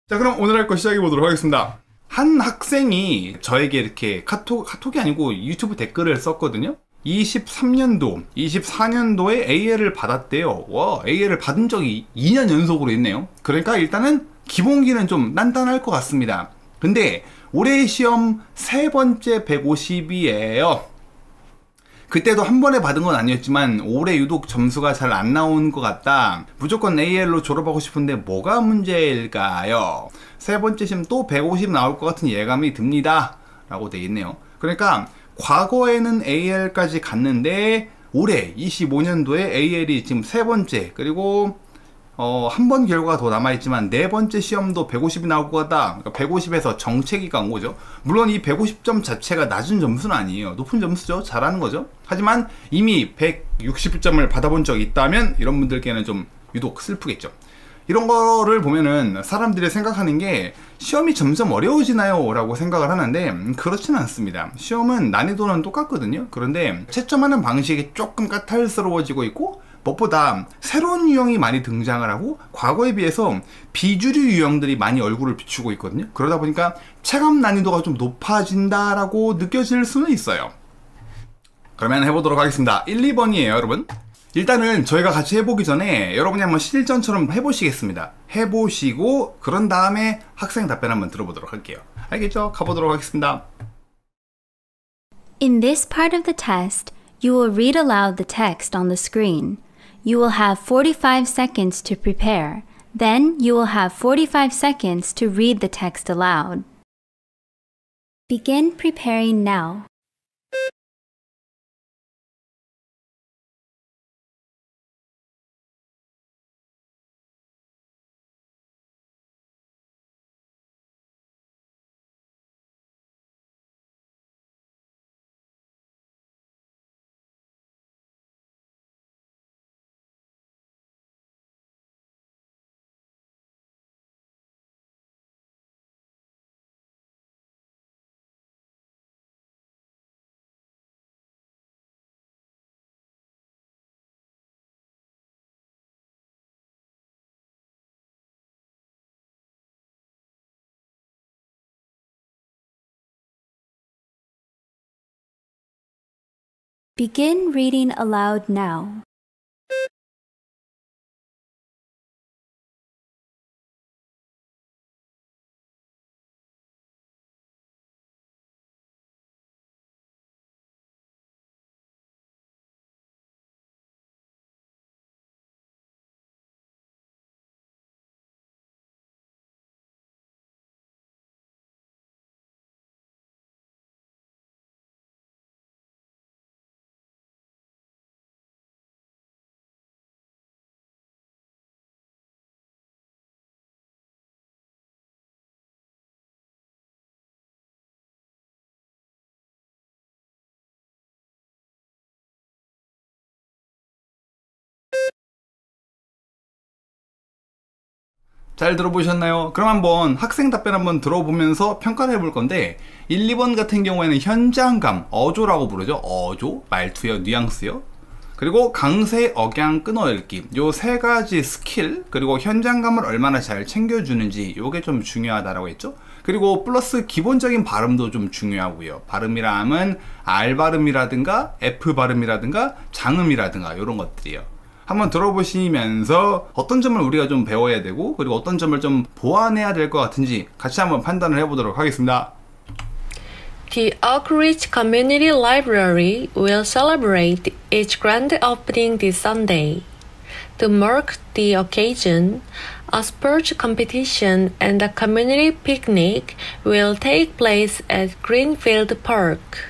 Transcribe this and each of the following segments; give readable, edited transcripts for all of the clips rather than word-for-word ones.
자, 그럼 오늘 할 거 시작해 보도록 하겠습니다. 한 학생이 저에게 이렇게 카톡이 아니고 유튜브 댓글을 썼거든요. 24년도에 AL을 받았대요. 와, AL을 받은 적이 2년 연속으로 있네요. 그러니까 일단은 기본기는 좀 단단할 것 같습니다. 근데 올해 시험 세 번째 150이에요. 그때도 한 번에 받은 건 아니었지만 올해 유독 점수가 잘 안 나온 것 같다. 무조건 AL로 졸업하고 싶은데 뭐가 문제일까요? 세 번째 시험 또 150 나올 것 같은 예감이 듭니다. 라고 되어 있네요. 그러니까 과거에는 AL까지 갔는데 올해 25년도에 AL이 지금 세 번째, 그리고 한 번 결과가 더 남아있지만 네 번째 시험도 150이 나올 것 같다. 그러니까 150에서 정체기가 온 거죠. 물론 이 150점 자체가 낮은 점수는 아니에요. 높은 점수죠. 잘하는 거죠. 하지만 이미 160점을 받아본 적이 있다면 이런 분들께는 좀 유독 슬프겠죠. 이런 거를 보면은 사람들이 생각하는 게 시험이 점점 어려워지나요? 라고 생각을 하는데 그렇지는 않습니다. 시험은 난이도는 똑같거든요. 그런데 채점하는 방식이 조금 까탈스러워지고 있고, 무엇보다 새로운 유형이 많이 등장을 하고 과거에 비해서 비주류 유형들이 많이 얼굴을 비추고 있거든요. 그러다 보니까 체감 난이도가 좀 높아진다라고 느껴질 수는 있어요. 그러면 해보도록 하겠습니다. 1, 2번이에요 여러분. 일단은 저희가 같이 해보기 전에 여러분이 한번 실전처럼 해보시겠습니다. 해보시고 그런 다음에 학생 답변 한번 들어보도록 할게요. 알겠죠? 가보도록 하겠습니다. In this part of the test, you will read aloud the text on the screen. You will have 45 seconds to prepare. Then you will have 45 seconds to read the text aloud. Begin preparing now. Begin reading aloud now. 잘 들어보셨나요? 그럼 한번 학생 답변 한번 들어보면서 평가를 해볼 건데 1, 2번 같은 경우에는 현장감, 어조라고 부르죠. 어조, 말투요, 뉘앙스요. 그리고 강세, 억양, 끊어읽기, 요 세 가지 스킬, 그리고 현장감을 얼마나 잘 챙겨주는지 요게 좀 중요하다라고 했죠. 그리고 플러스 기본적인 발음도 좀 중요하고요. 발음이라 함은 R 발음이라든가 F 발음이라든가 장음이라든가 이런 것들이요. 한번 들어보시면서 어떤 점을 우리가 좀 배워야 되고 그리고 어떤 점을 좀 보완해야 될 것 같은지 같이 한번 판단을 해보도록 하겠습니다. The Oak Ridge Community Library will celebrate its grand opening this Sunday. To mark the occasion, a sports competition and a community picnic will take place at Greenfield Park.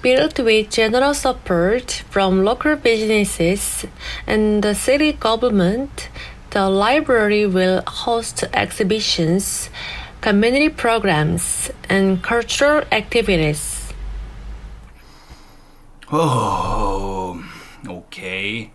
Built with generous support from local businesses and the city government, the library will host exhibitions, community programs, and cultural activities. 오케이.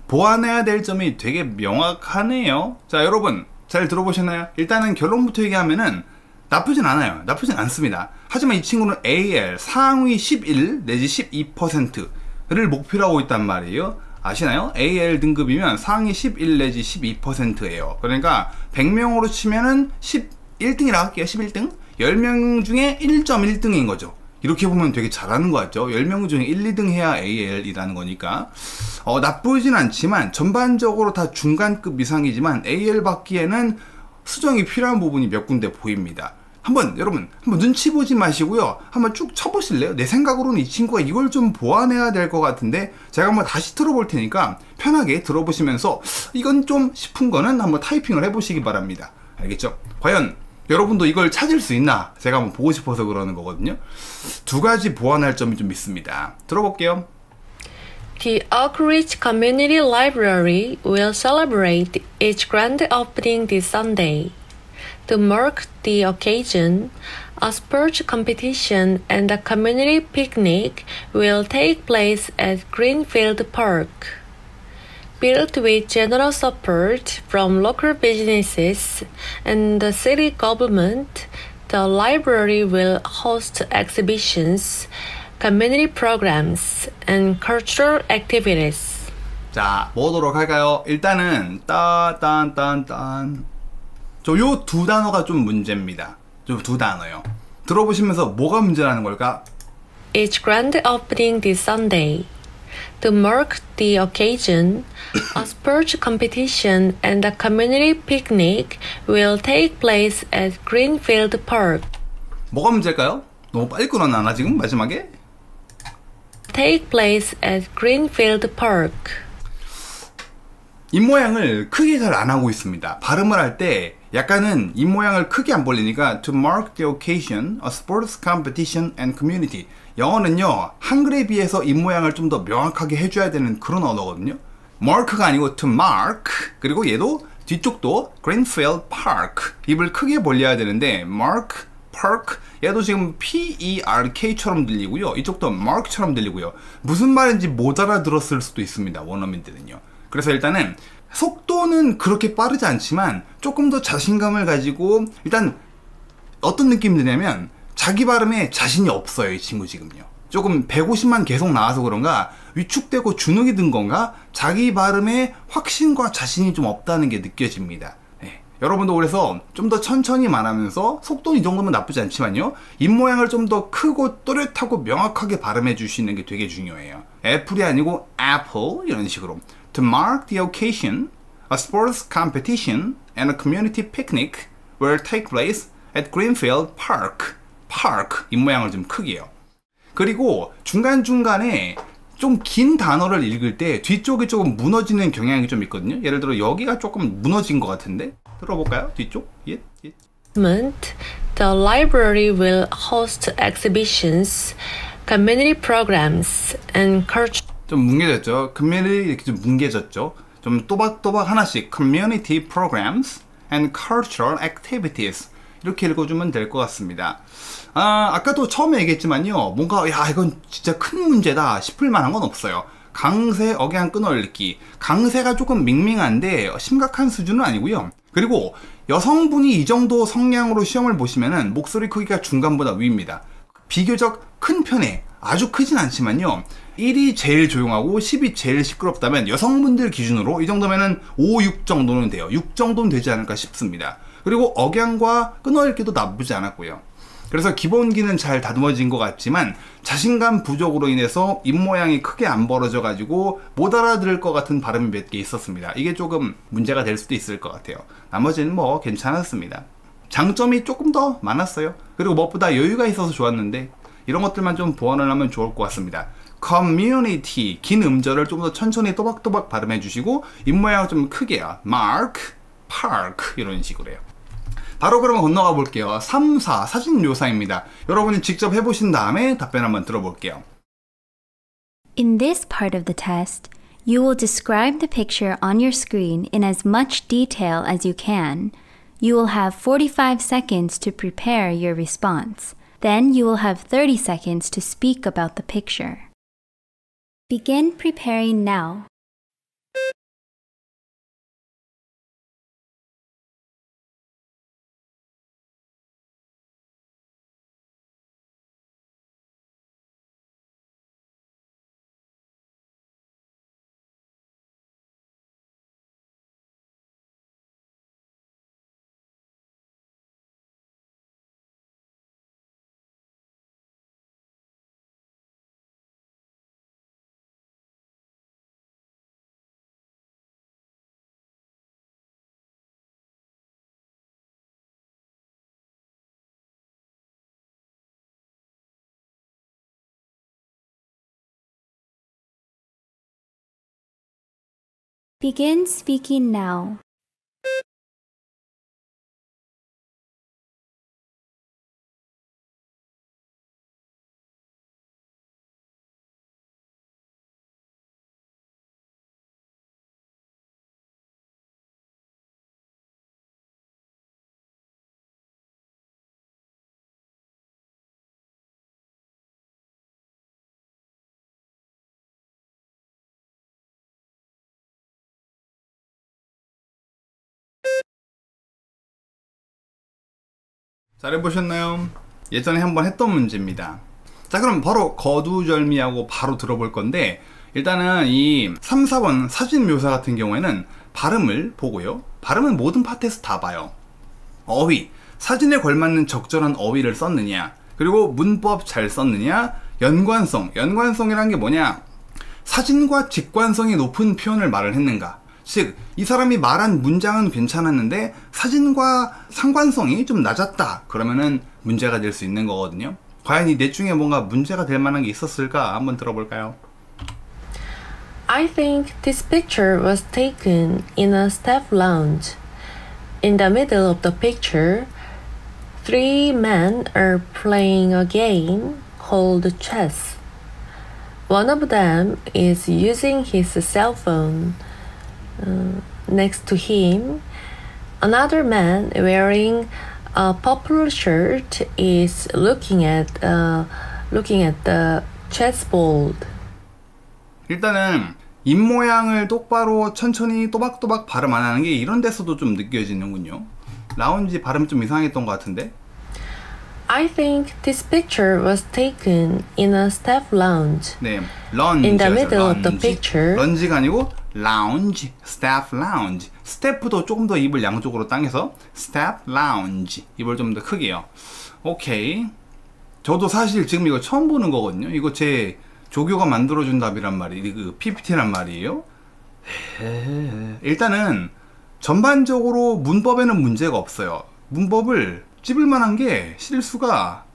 보완해야 될 점이 되게 명확하네요. 자, 여러분 잘 들어보셨나요? 일단은 결론부터 얘기하면은 나쁘진 않아요. 나쁘진 않습니다. 하지만 이 친구는 AL 상위 11 내지 12%를 목표로 하고 있단 말이에요. 아시나요? AL 등급이면 상위 11 내지 12%예요. 그러니까 100명으로 치면은 11등이라 할게요. 11등? 10명 중에 1.1등인 거죠. 이렇게 보면 되게 잘하는 것 같죠? 10명 중에 1, 2등 해야 AL이라는 거니까. 나쁘진 않지만 전반적으로 다 중간급 이상이지만 AL 받기에는 수정이 필요한 부분이 몇 군데 보입니다. 여러분 한번 눈치 보지 마시고요. 한번 쭉 쳐보실래요? 내 생각으로는 이 친구가 이걸 좀 보완해야 될 것 같은데 제가 한번 다시 들어볼 테니까 편하게 들어보시면서 이건 좀 싶은 거는 한번 타이핑을 해보시기 바랍니다. 알겠죠? 과연 여러분도 이걸 찾을 수 있나? 제가 한번 보고 싶어서 그러는 거거든요. 두 가지 보완할 점이 좀 있습니다. 들어볼게요. The Oak Ridge Community Library will celebrate its grand opening this Sunday. To mark the occasion, a sports competition and a community picnic will take place at Greenfield Park. Built with generous support from local businesses and the city government, the library will host exhibitions, community programs, and cultural activities. 자, 뭐도록 할까요? 일단은 요 두 단어가 좀 문제입니다. 좀 두 단어요. 들어보시면서 뭐가 문제라는 걸까? Its grand opening this Sunday. To mark the occasion, a sports competition and a community picnic will take place at Greenfield Park. 뭐가 문제일까요? 너무 빨리 끊어놨나 지금 마지막에? Take place at Greenfield Park. 입모양을 크게 잘 안 하고 있습니다. 발음을 할 때 약간은 입모양을 크게 안 벌리니까 to mark the occasion, a sports competition and community. 영어는요, 한글에 비해서 입모양을 좀 더 명확하게 해줘야 되는 그런 언어거든요. mark가 아니고 to mark. 그리고 얘도 뒤쪽도 Greenfield Park. 입을 크게 벌려야 되는데 mark, park. 얘도 지금 P-E-R-K처럼 들리고요. 이쪽도 mark처럼 들리고요. 무슨 말인지 못 알아들었을 수도 있습니다. 원어민들은요. 그래서 일단은 속도는 그렇게 빠르지 않지만 조금 더 자신감을 가지고 일단 어떤 느낌이 드냐면 자기 발음에 자신이 없어요. 이 친구 지금요. 조금 150만 계속 나와서 그런가 위축되고 주눅이 든 건가 자기 발음에 확신과 자신이 좀 없다는 게 느껴집니다. 여러분도 그래서 좀 더 천천히 말하면서 속도는 이 정도면 나쁘지 않지만요. 입모양을 좀 더 크고 또렷하고 명확하게 발음해 주시는 게 되게 중요해요. 애플이 아니고 apple 이런 식으로. To mark the occasion, a sports competition and a community picnic will take place at Greenfield Park. Park 입모양을 좀 크게요. 그리고 중간중간에 좀 긴 단어를 읽을 때 뒤쪽이 조금 무너지는 경향이 좀 있거든요. 예를 들어 여기가 조금 무너진 것 같은데 들어볼까요? 뒤쪽? 예. The library will host exhibitions, community programs, and culture. 좀 뭉개졌죠. community 이렇게 좀 뭉개졌죠. 좀 또박또박 하나씩 community programs and cultural activities 이렇게 읽어주면 될 것 같습니다. 아까도 처음에 얘기했지만요. 뭔가 이건 진짜 큰 문제다 싶을 만한 건 없어요. 강세, 억양 끊어읽기. 강세가 조금 밍밍한데 심각한 수준은 아니고요. 그리고 여성분이 이 정도 성량으로 시험을 보시면은 목소리 크기가 중간보다 위입니다. 비교적 큰 편에 아주 크진 않지만요. 1이 제일 조용하고 10이 제일 시끄럽다면 여성분들 기준으로 이 정도면은 5, 6 정도는 돼요. 6 정도는 되지 않을까 싶습니다. 그리고 억양과 끊어읽기도 나쁘지 않았고요. 그래서 기본기는 잘 다듬어진 것 같지만 자신감 부족으로 인해서 입모양이 크게 안 벌어져 가지고 못 알아들을 것 같은 발음이 몇 개 있었습니다. 이게 조금 문제가 될 수도 있을 것 같아요. 나머지는 뭐 괜찮았습니다. 장점이 조금 더 많았어요. 그리고 무엇보다 여유가 있어서 좋았는데 이런 것들만 좀 보완을 하면 좋을 것 같습니다. community 긴 음절을 좀 더 천천히 또박또박 발음해 주시고 입모양을 좀 크게요. mark, park 이런 식으로 해요. 바로 그러면 건너가 볼게요. 3, 4 사진 묘사입니다. 여러분이 직접 해보신 다음에 답변 한번 들어볼게요. In this part of the test, you will describe the picture on your screen in as much detail as you can. You will have 45 seconds to prepare your response. Then you will have 30 seconds to speak about the picture. Begin preparing now. Begin speaking now. 잘해보셨나요? 예전에 한번 했던 문제입니다. 자, 그럼 바로 거두절미하고 바로 들어볼 건데, 일단은 이 3, 4번 사진 묘사 같은 경우에는 발음을 보고요. 발음은 모든 파트에서 다 봐요. 어휘, 사진에 걸맞는 적절한 어휘를 썼느냐, 그리고 문법 잘 썼느냐, 연관성, 연관성이란 게 뭐냐, 사진과 직관성이 높은 표현을 말을 했는가. 즉, 이 사람이 말한 문장은 괜찮았는데 사진과 상관성이 좀 낮았다. 그러면은 문제가 될 수 있는 거거든요. 과연 이 넷 중에 뭔가 문제가 될 만한 게 있었을까? 한번 들어볼까요? I think this picture was taken in a staff lounge. In the middle of the picture, three men are playing a game called chess. One of them is using his cell phone. Next to him, another man wearing a purple shirt is looking at the chessboard. 일단은 입모양을 똑바로 천천히 또박또박 발음 안 하는 게 이런 데서도 좀 느껴지는군요. 라운지 발음 좀 이상했던 것 같은데. I think this picture was taken in a staff lounge. 네, 런지. In the middle of the picture. 런지가 아니고 lounge, staff lounge. 스태프도 조금 더 입을 양쪽으로 당겨서 staff lounge. 입을 좀 더 크게요. 오케이. 저도 사실 지금 이거 처음 보는 거거든요. 이거 제 조교가 만들어준 답이란 말이에요. 그 PPT란 말이에요. 일단은 전반적으로 문법에는 문제가 없어요. 문법을 찝을 만한 게 실수가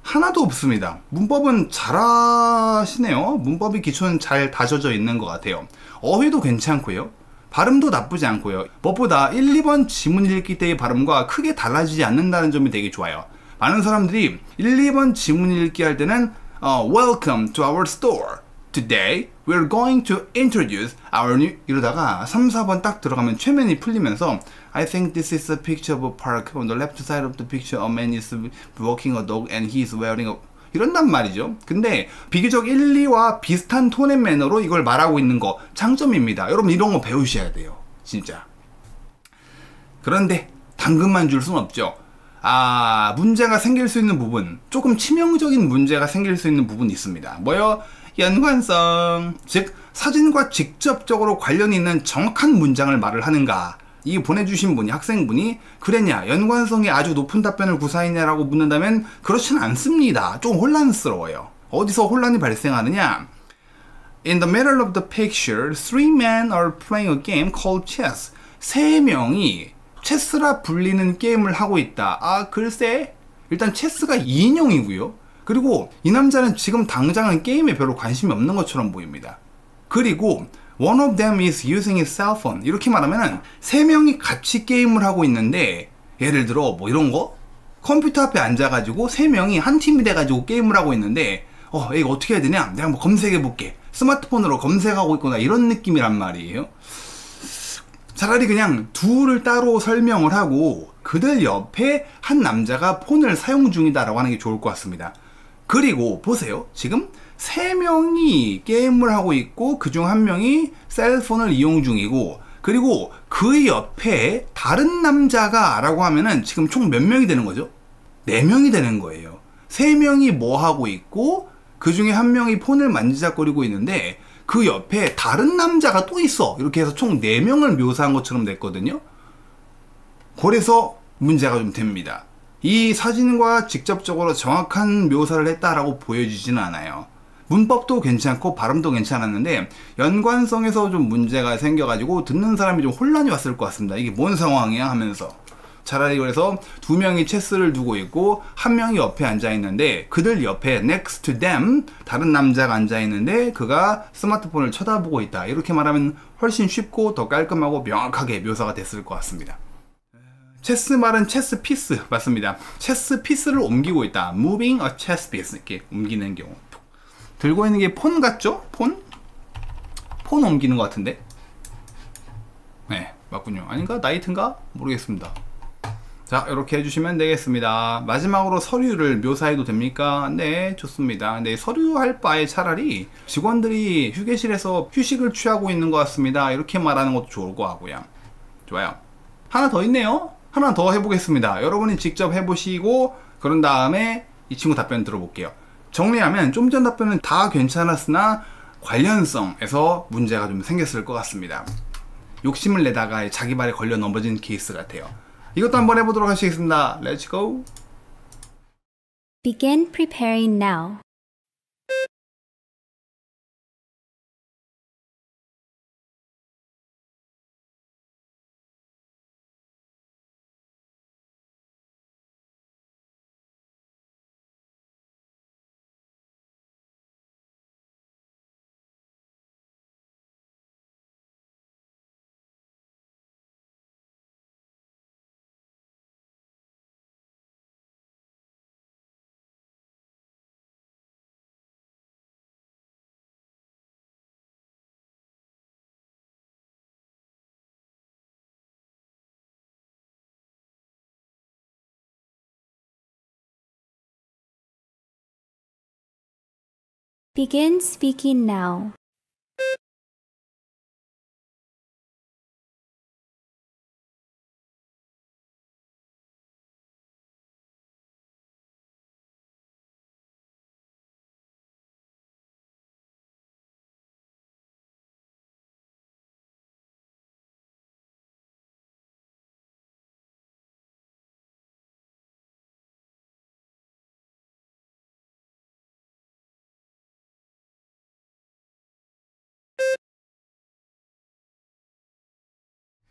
하나도 없습니다. 문법은 잘하시네요. 문법의 기초는 잘 다져져 있는 것 같아요. 어휘도 괜찮고요. 발음도 나쁘지 않고요. 무엇보다 1, 2번 지문 읽기 때의 발음과 크게 달라지지 않는다는 점이 되게 좋아요. 많은 사람들이 1, 2번 지문 읽기 할 때는 Welcome to our store. Today we're going to introduce our new 이러다가 3, 4번 딱 들어가면 최면이 풀리면서 I think this is a picture of a park. On the left side of the picture a man is walking a dog and he is wearing a 이런단 말이죠. 근데 비교적 1, 2와 비슷한 톤의 매너로 이걸 말하고 있는 거 장점입니다. 여러분 이런 거 배우셔야 돼요. 진짜. 그런데 당근만 줄 수는 없죠. 문제가 생길 수 있는 부분, 조금 치명적인 문제가 생길 수 있는 부분이 있습니다. 뭐요? 연관성, 즉 사진과 직접적으로 관련이 있는 정확한 문장을 말을 하는가. 이 보내주신 분이, 학생분이 그랬냐, 연관성이 아주 높은 답변을 구사했냐라고 묻는다면 그렇지는 않습니다. 좀 혼란스러워요. 어디서 혼란이 발생하느냐? In the middle of the picture, three men are playing a game called chess. 세 명이 체스라 불리는 게임을 하고 있다. 글쎄. 일단 체스가 2인용이고요. 그리고 이 남자는 지금 당장은 게임에 별로 관심이 없는 것처럼 보입니다. 그리고 One of them is using his cell phone. 이렇게 말하면은 세 명이 같이 게임을 하고 있는데, 예를 들어 뭐 이런 거? 컴퓨터 앞에 앉아가지고 세 명이 한 팀이 돼가지고 게임을 하고 있는데, 이거 어떻게 해야 되냐? 내가 뭐 검색해볼게. 스마트폰으로 검색하고 있거나 이런 느낌이란 말이에요. 차라리 그냥 둘을 따로 설명을 하고 그들 옆에 한 남자가 폰을 사용 중이다라고 하는 게 좋을 것 같습니다. 그리고 보세요. 지금 세 명이 게임을 하고 있고 그중 한 명이 셀폰을 이용 중이고, 그리고 그 옆에 다른 남자가 라고 하면은 지금 총 몇 명이 되는 거죠? 4명이 되는 거예요. 3명이 뭐 하고 있고 그 중에 한 명이 폰을 만지작거리고 있는데 그 옆에 다른 남자가 또 있어. 이렇게 해서 총 4명을 묘사한 것처럼 됐거든요. 그래서 문제가 좀 됩니다. 이 사진과 직접적으로 정확한 묘사를 했다라고 보여지지는 않아요. 문법도 괜찮고 발음도 괜찮았는데 연관성에서 좀 문제가 생겨가지고 듣는 사람이 좀 혼란이 왔을 것 같습니다. 이게 뭔 상황이야 하면서. 차라리 그래서 두 명이 체스를 두고 있고 한 명이 옆에 앉아 있는데 그들 옆에 next to them 다른 남자가 앉아 있는데 그가 스마트폰을 쳐다보고 있다. 이렇게 말하면 훨씬 쉽고 더 깔끔하고 명확하게 묘사가 됐을 것 같습니다. 체스 말은 체스 피스 맞습니다. 체스 피스를 옮기고 있다. moving a chess piece 이렇게 옮기는 경우. 들고 있는 게 폰 같죠? 폰 옮기는 것 같은데. 네, 맞군요. 아닌가? 나이트인가? 모르겠습니다. 자, 이렇게 해주시면 되겠습니다. 마지막으로 서류를 묘사해도 됩니까? 네, 좋습니다. 네, 서류할 바에 차라리 직원들이 휴게실에서 휴식을 취하고 있는 것 같습니다. 이렇게 말하는 것도 좋을 것 같고요. 좋아요. 하나 더 있네요. 하나 더 해보겠습니다. 여러분이 직접 해보시고 그런 다음에 이 친구 답변 들어볼게요. 정리하면 좀 전 답변은 다 괜찮았으나 관련성에서 문제가 좀 생겼을 것 같습니다. 욕심을 내다가 자기 발에 걸려 넘어진 케이스 같아요. 이것도 한번 해보도록 하시겠습니다. Let's go. Begin preparing now. Begin speaking now.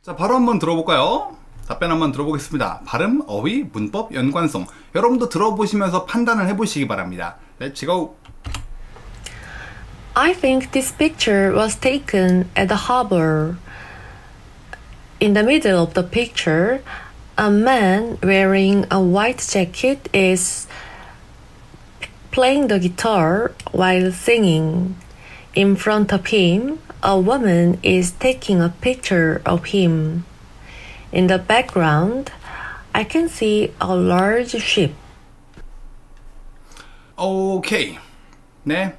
자, 바로 한번 들어볼까요? 답변 한번 들어보겠습니다. 발음, 어휘, 문법, 연관성. 여러분도 들어보시면서 판단을 해보시기 바랍니다. Let's go. I think this picture was taken at the harbor. In the middle of the picture, a man wearing a white jacket is playing the guitar while singing. In front of him, a woman is taking a picture of him. In the background, I can see a large ship. 오케이. 네.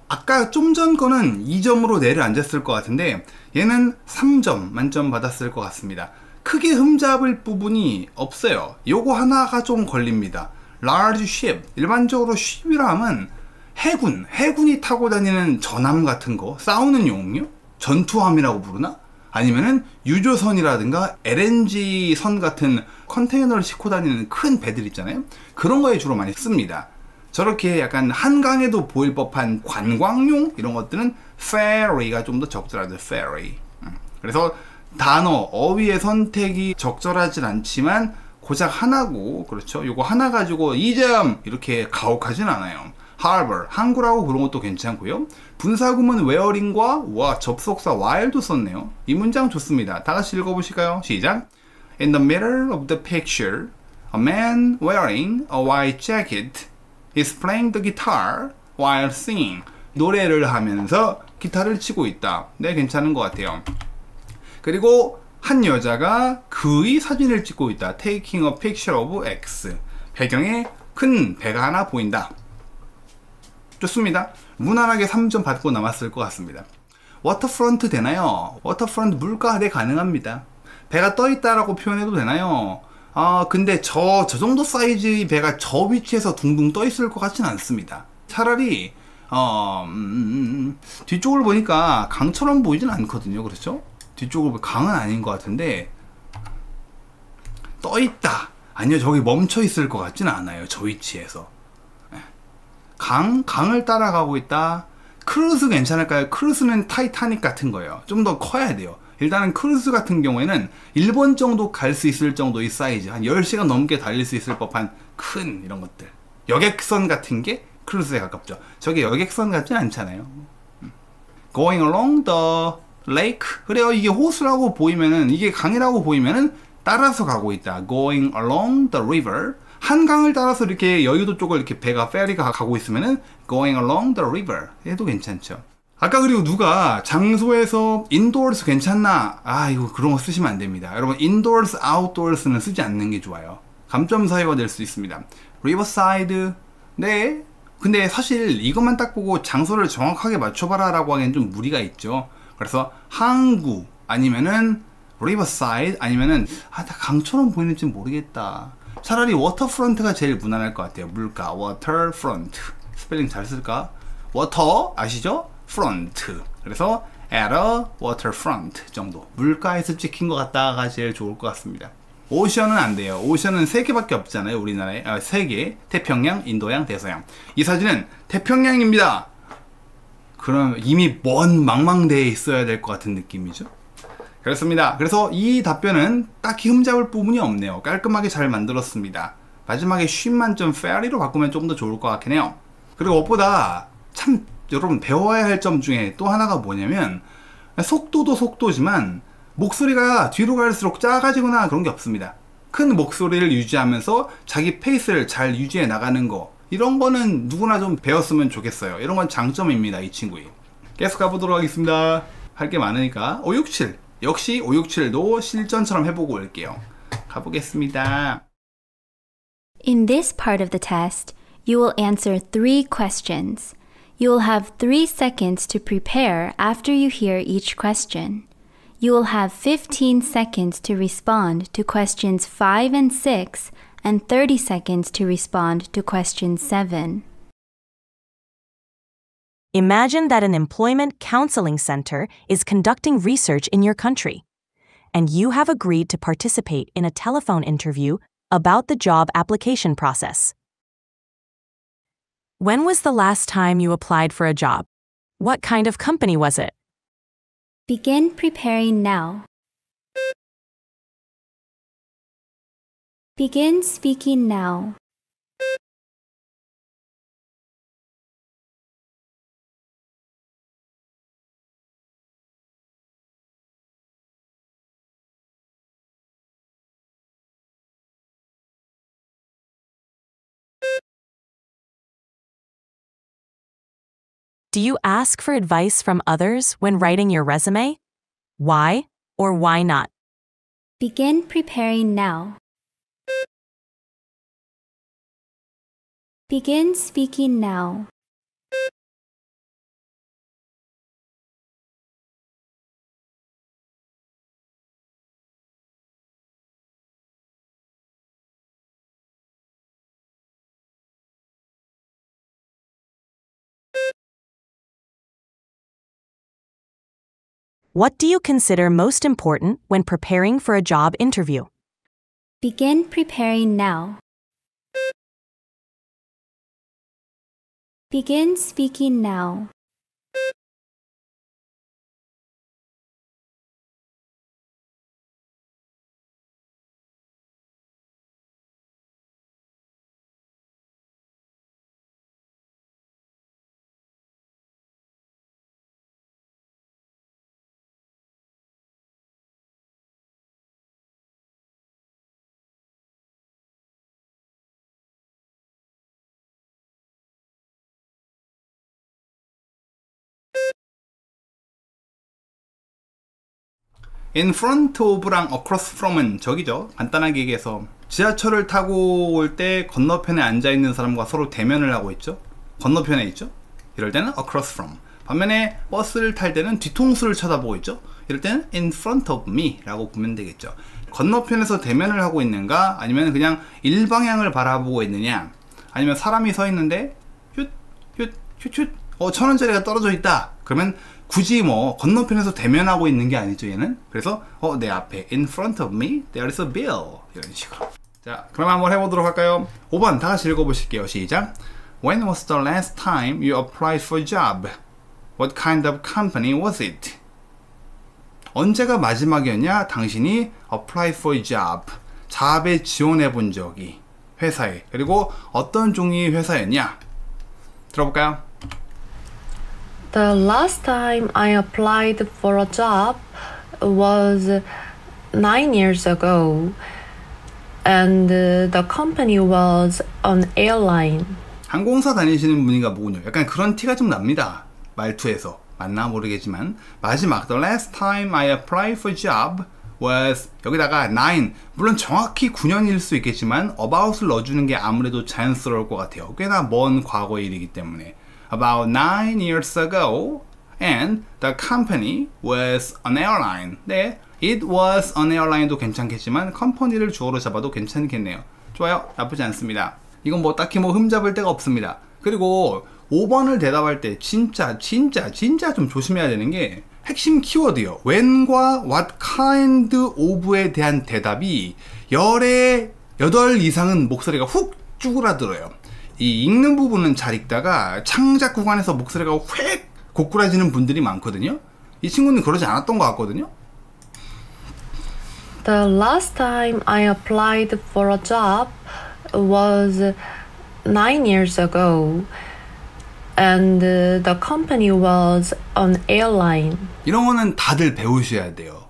아까 좀 전 거는 2점으로 내려앉았을 것 같은데 얘는 3점 만점 받았을 것 같습니다. 크게 흠잡을 부분이 없어요. 요거 하나가 좀 걸립니다. large ship. 일반적으로 ship이라 하면 해군이 타고 다니는 전함 같은 거, 싸우는 용요? 전투함이라고 부르나? 아니면은 유조선이라든가 LNG 선 같은 컨테이너를 싣고 다니는 큰 배들 있잖아요. 그런 거에 주로 많이 씁니다. 저렇게 약간 한강에도 보일 법한 관광용 이런 것들은 ferry가 좀 더 적절하죠. ferry. 그래서 단어, 어휘의 선택이 적절하진 않지만 고작 하나고, 그렇죠? 요거 하나 가지고 2점 이렇게 가혹하진 않아요. harbor, 항구라고 그런 것도 괜찮고요. 분사구문 wearing과 접속사 while도 썼네요. 이 문장 좋습니다. 다 같이 읽어보실까요? 시작. In the middle of the picture, a man wearing a white jacket is playing the guitar while singing. 노래를 하면서 기타를 치고 있다. 네, 괜찮은 것 같아요. 그리고 한 여자가 그의 사진을 찍고 있다. Taking a picture of X. 배경에 큰 배가 하나 보인다. 좋습니다. 무난하게 3점 받고 남았을 것 같습니다. 워터프런트 되나요? 워터프런트 물가 네 가능합니다. 배가 떠있다라고 표현해도 되나요? 근데 저 정도 사이즈의 배가 저 위치에서 둥둥 떠있을 것 같진 않습니다. 차라리 뒤쪽을 보니까 강처럼 보이진 않거든요. 그렇죠? 뒤쪽을 보면 강은 아닌 것 같은데 떠있다. 아니요, 저기 멈춰있을 것 같진 않아요. 저 위치에서. 강을 따라가고 있다. 크루즈 괜찮을까요? 크루즈는 타이타닉 같은 거예요. 좀 더 커야 돼요. 일단은 크루즈 같은 경우에는 일본 정도 갈 수 있을 정도의 사이즈, 한 10시간 넘게 달릴 수 있을 법한 큰 이런 것들. 여객선 같은 게 크루즈에 가깝죠. 저게 여객선 같진 않잖아요. Going along the lake. 그래요. 이게 호수라고 보이면은, 이게 강이라고 보이면은 따라서 가고 있다. Going along the river. 한강을 따라서 이렇게 여의도 쪽을 이렇게 배가, 페리가 가고 있으면은 Going along the river. 해도 괜찮죠. 아까 그리고 누가 장소에서 indoors 괜찮나? 아, 이거 그런 거 쓰시면 안 됩니다. 여러분, indoors, outdoors는 쓰지 않는 게 좋아요. 감점 사유가 될 수 있습니다. riverside. 네. 근데 사실 이것만 딱 보고 장소를 정확하게 맞춰봐라 라고 하기엔 좀 무리가 있죠. 그래서 항구 아니면은 riverside 아니면은 다 강처럼 보이는지 모르겠다. 차라리 waterfront가 제일 무난할 것 같아요. 물가 waterfront. 스펠링 잘 쓸까? water 아시죠? front. 그래서 at a waterfront 정도. 물가에서 찍힌 것 같다가 제일 좋을 것 같습니다. 오션은 안 돼요. 오션은 3개밖에 없잖아요. 우리나라에. 3개. 태평양, 인도양, 대서양. 이 사진은 태평양입니다. 그럼 이미 먼 망망대해에 있어야 될 것 같은 느낌이죠. 그렇습니다. 그래서 이 답변은 딱히 흠잡을 부분이 없네요. 깔끔하게 잘 만들었습니다. 마지막에 50만점 fairly로 바꾸면 좀 더 좋을 것 같긴 해요. 그리고 무엇보다 참 여러분 배워야 할 점 중에 또 하나가 뭐냐면, 속도도 속도지만 목소리가 뒤로 갈수록 작아지거나 그런 게 없습니다. 큰 목소리를 유지하면서 자기 페이스를 잘 유지해 나가는 거, 이런 거는 누구나 좀 배웠으면 좋겠어요. 이런 건 장점입니다, 이 친구의. 계속 가보도록 하겠습니다. 할 게 많으니까 567. 역시 567도 실전처럼 해보고 올게요. 가보겠습니다. In this part of the test, you will answer 3 questions. You will have 3 seconds to prepare after you hear each question. You will have 15 seconds to respond to questions 5 and 6 and 30 seconds to respond to question 7. Imagine that an employment counseling center is conducting research in your country, and you have agreed to participate in a telephone interview about the job application process. When was the last time you applied for a job? What kind of company was it? Begin preparing now. Begin speaking now. Do you ask for advice from others when writing your resume? Why or why not? Begin preparing now. Begin speaking now. What do you consider most important when preparing for a job interview? Begin preparing now. Begin speaking now. In front of랑 across from은 저기죠. 간단하게 얘기해서 지하철을 타고 올 때 건너편에 앉아있는 사람과 서로 대면을 하고 있죠. 건너편에 있죠. 이럴 때는 across from. 반면에 버스를 탈 때는 뒤통수를 쳐다보고 있죠. 이럴 때는 in front of me 라고 보면 되겠죠. 건너편에서 대면을 하고 있는가, 아니면 그냥 일방향을 바라보고 있느냐, 아니면 사람이 서 있는데 슛 1,000원짜리가 떨어져 있다. 그러면 굳이 뭐 건너편에서 대면하고 있는 게 아니죠, 얘는. 그래서 내 앞에 in front of me there is a bill, 이런 식으로. 자, 그럼 한번 해보도록 할까요? 5번 다 같이 읽어보실게요. 시작. When was the last time you applied for a job? What kind of company was it? 언제가 마지막이었냐? 당신이 apply for a job. 잡에 지원해 본 적이 회사에. 그리고 어떤 종류의 회사였냐? 들어볼까요? The last time I applied for a job was 9 years ago, and the company was an airline. 항공사 다니시는 분이가 뭐군요. 약간 그런 티가 좀 납니다. 말투에서. 맞나 모르겠지만 마지막 The last time I applied for a job was 여기다가 9 물론 정확히 9년일 수 있겠지만 about을 넣어주는 게 아무래도 자연스러울 것 같아요. 꽤나 먼 과거의 일이기 때문에 About 9 years ago and the company was an airline. 네, it was an airline도 괜찮겠지만 컴퍼니를 주어로 잡아도 괜찮겠네요. 좋아요. 나쁘지 않습니다. 이건 뭐 딱히 뭐 흠잡을 데가 없습니다. 그리고 5번을 대답할 때 진짜 좀 조심해야 되는 게 핵심 키워드요. when과 what kind of에 대한 대답이 열의 8 이상은 목소리가 훅 쭈그라들어요. 이 읽는 부분은 잘 읽다가 창작 구간에서 목소리가 휙 고꾸라지는 분들이 많거든요. 이 친구는 그러지 않았던 것 같거든요. The last time I applied for a job was 9 years ago, and the company was an airline. 이런 거는 다들 배우셔야 돼요.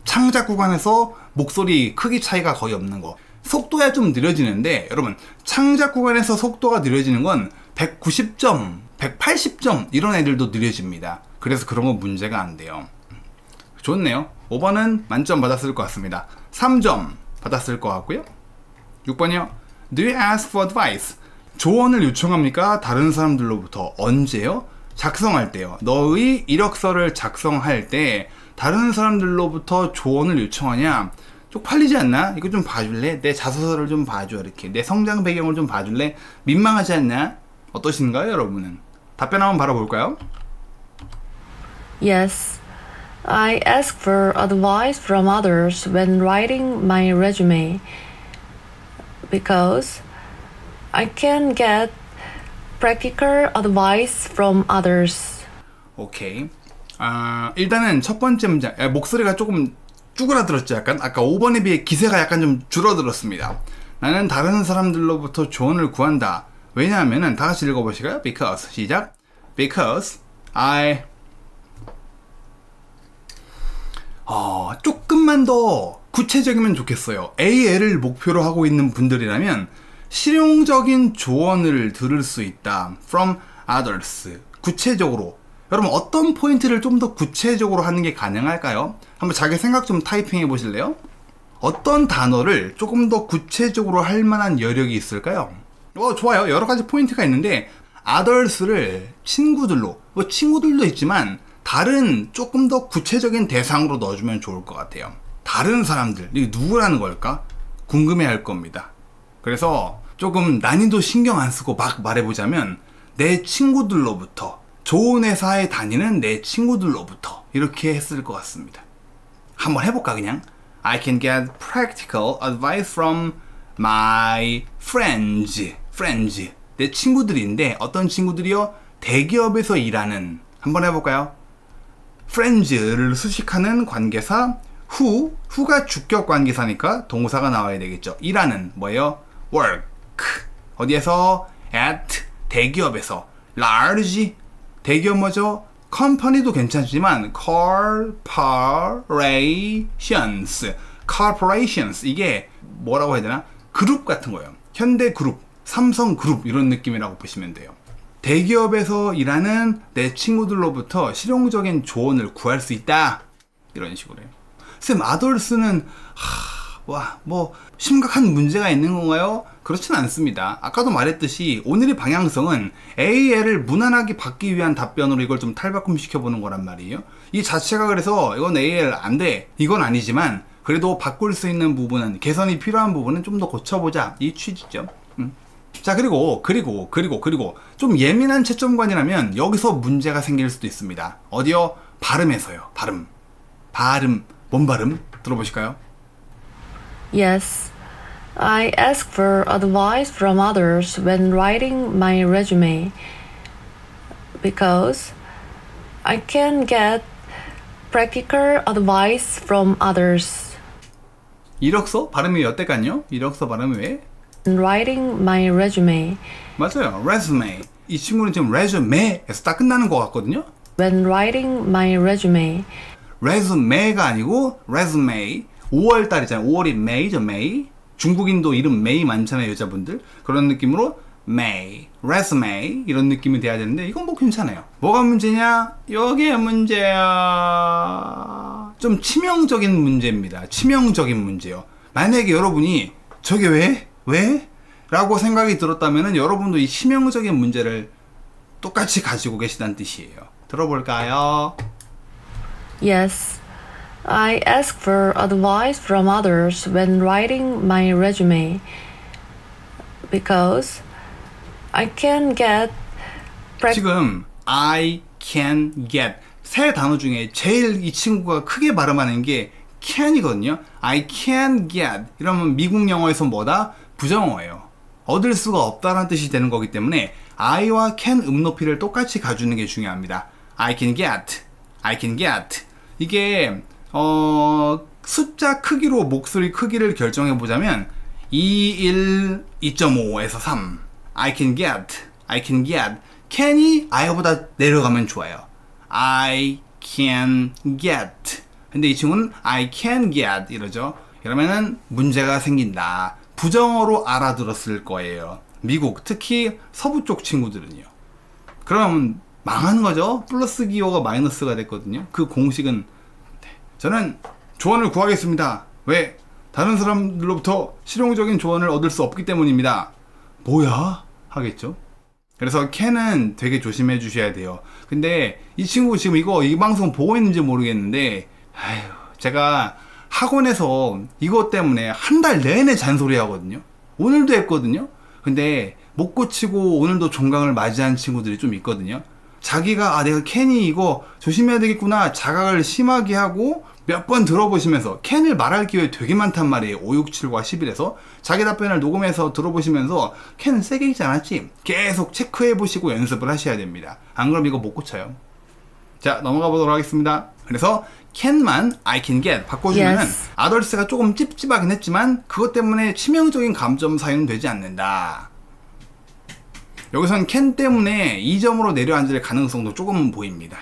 창작 구간에서 목소리 크기 차이가 거의 없는 거. 속도야 좀 느려지는데 여러분 창작 구간에서 속도가 느려지는 건 190점, 180점 이런 애들도 느려집니다. 그래서 그런 건 문제가 안 돼요. 좋네요. 5번은 만점 받았을 것 같습니다. 3점 받았을 것 같고요. 6번이요. Do you ask for advice? 조언을 요청합니까? 다른 사람들로부터. 언제요? 작성할 때요. 너의 이력서를 작성할 때 다른 사람들로부터 조언을 요청하냐? 쪽팔리지 않나? 이거 좀 봐줄래? 내 자소서를 좀 봐줘. 이렇게 내 성장 배경을 좀 봐줄래? 민망하지 않냐? 어떠신가요, 여러분은? 답변 한번 바라볼까요? Yes, I ask for advice from others when writing my resume because I can get practical advice from others. 오케이. 일단은 첫 번째 문장. 목소리가 조금 쭈그라들었죠. 약간 아까 5번에 비해 기세가 약간 좀 줄어들었습니다. 나는 다른 사람들로부터 조언을 구한다. 왜냐하면은 다 같이 읽어보실까요? Because 시작. Because I 조금만 더 구체적이면 좋겠어요. AL을 목표로 하고 있는 분들이라면 실용적인 조언을 들을 수 있다. From others. 구체적으로. 여러분 어떤 포인트를 좀 더 구체적으로 하는 게 가능할까요? 한번 자기 생각 좀 타이핑해 보실래요? 어떤 단어를 조금 더 구체적으로 할 만한 여력이 있을까요? 좋아요. 여러 가지 포인트가 있는데 others를 친구들로, 뭐 친구들도 있지만 다른 조금 더 구체적인 대상으로 넣어주면 좋을 것 같아요. 다른 사람들, 이게 누구라는 걸까? 궁금해 할 겁니다. 그래서 조금 난이도 신경 안 쓰고 막 말해보자면 내 친구들로부터, 좋은 회사에 다니는 내 친구들로부터 이렇게 했을 것 같습니다. 한번 해볼까 그냥? I can get practical advice from my friends. 내 친구들인데 어떤 친구들이요? 대기업에서 일하는. 한번 해볼까요? friends를 수식하는 관계사 who가 주격 관계사니까 동사가 나와야 되겠죠. 일하는 뭐예요? work. 어디에서? at 대기업에서. large 대기업 뭐죠? company도 괜찮지만 corporations 이게 뭐라고 해야 되나? 그룹 같은 거예요. 현대그룹, 삼성그룹 이런 느낌이라고 보시면 돼요. 대기업에서 일하는 내 친구들로부터 실용적인 조언을 구할 수 있다. 이런 식으로요. 쌤, others는 뭐 심각한 문제가 있는 건가요? 그렇진 않습니다. 아까도 말했듯이 오늘의 방향성은 AL을 무난하게 받기 위한 답변으로 이걸 좀 탈바꿈 시켜보는 거란 말이에요. 이 자체가 그래서 이건 AL 안 돼, 이건 아니지만 그래도 바꿀 수 있는 부분은, 개선이 필요한 부분은 좀 더 고쳐보자, 이 취지죠. 자, 그리고 좀 예민한 채점관이라면 여기서 문제가 생길 수도 있습니다. 어디요? 발음에서요. 발음. 뭔 발음? 들어보실까요? Yes, I ask for advice from others when writing my resume because I can get practical advice from others. 이력서 발음이 여태까지요? 이력서 발음이 왜? Writing my resume. 맞아요. resume. 이 친구는 지금 resume에서 딱 끝나는 것 같거든요. When writing my resume. resume가 아니고 resume. 5월 달이잖아요. 5월이 May죠, May. 중국인도 이름 May 많잖아요, 여자분들. 그런 느낌으로 May, resume 이런 느낌이 돼야 되는데 이건 뭐 괜찮아요. 뭐가 문제냐? 여기에 문제야. 좀 치명적인 문제입니다. 치명적인 문제요. 만약에 여러분이 저게 왜? 왜? 라고 생각이 들었다면 여러분도 이 치명적인 문제를 똑같이 가지고 계시다는 뜻이에요. 들어볼까요? Yes. I ask for advice from others when writing my resume because I can get 지금 I can get 세 단어 중에 제일 이 친구가 크게 발음하는 게 can이거든요. I can get 이러면 미국 영어에서 뭐다? 부정어예요. 얻을 수가 없다라는 뜻이 되는 거기 때문에 I와 can 음높이를 똑같이 가주는 게 중요합니다. I can get, I can get 이게 숫자 크기로 목소리 크기를 결정해 보자면 2, 1, 2.5에서 3 I can get, I can get can이 I보다 내려가면 좋아요. I can get 근데 이 친구는 I can get 이러죠. 이러면은 문제가 생긴다. 부정어로 알아들었을 거예요. 미국 특히 서부 쪽 친구들은요. 그럼 망하는 거죠. 플러스 기호가 마이너스가 됐거든요. 그 공식은 저는 조언을 구하겠습니다. 왜? 다른 사람들로부터 실용적인 조언을 얻을 수 없기 때문입니다. 뭐야? 하겠죠. 그래서 can은 되게 조심해 주셔야 돼요. 근데 이 친구 지금 이 방송 보고 있는지 모르겠는데 제가 학원에서 이것 때문에 한 달 내내 잔소리 하거든요. 오늘도 했거든요. 근데 못 고치고 오늘도 종강을 맞이한 친구들이 좀 있거든요. 자기가 내가 can이 이거 조심해야 되겠구나 자각을 심하게 하고 몇 번 들어보시면서 can을 말할 기회 되게 많단 말이에요. 5, 6, 7과 11에서 자기 답변을 녹음해서 들어보시면서 can은 세게 읽지 않았지? 계속 체크해 보시고 연습을 하셔야 됩니다. 안 그럼 이거 못 고쳐요. 자, 넘어가 보도록 하겠습니다. 그래서 can만 I can get 바꿔주면은 Yes. others가 조금 찝찝하긴 했지만 그것 때문에 치명적인 감점 사유는 되지 않는다. 여기선 can 때문에 2점으로 내려앉을 가능성도 조금은 보입니다.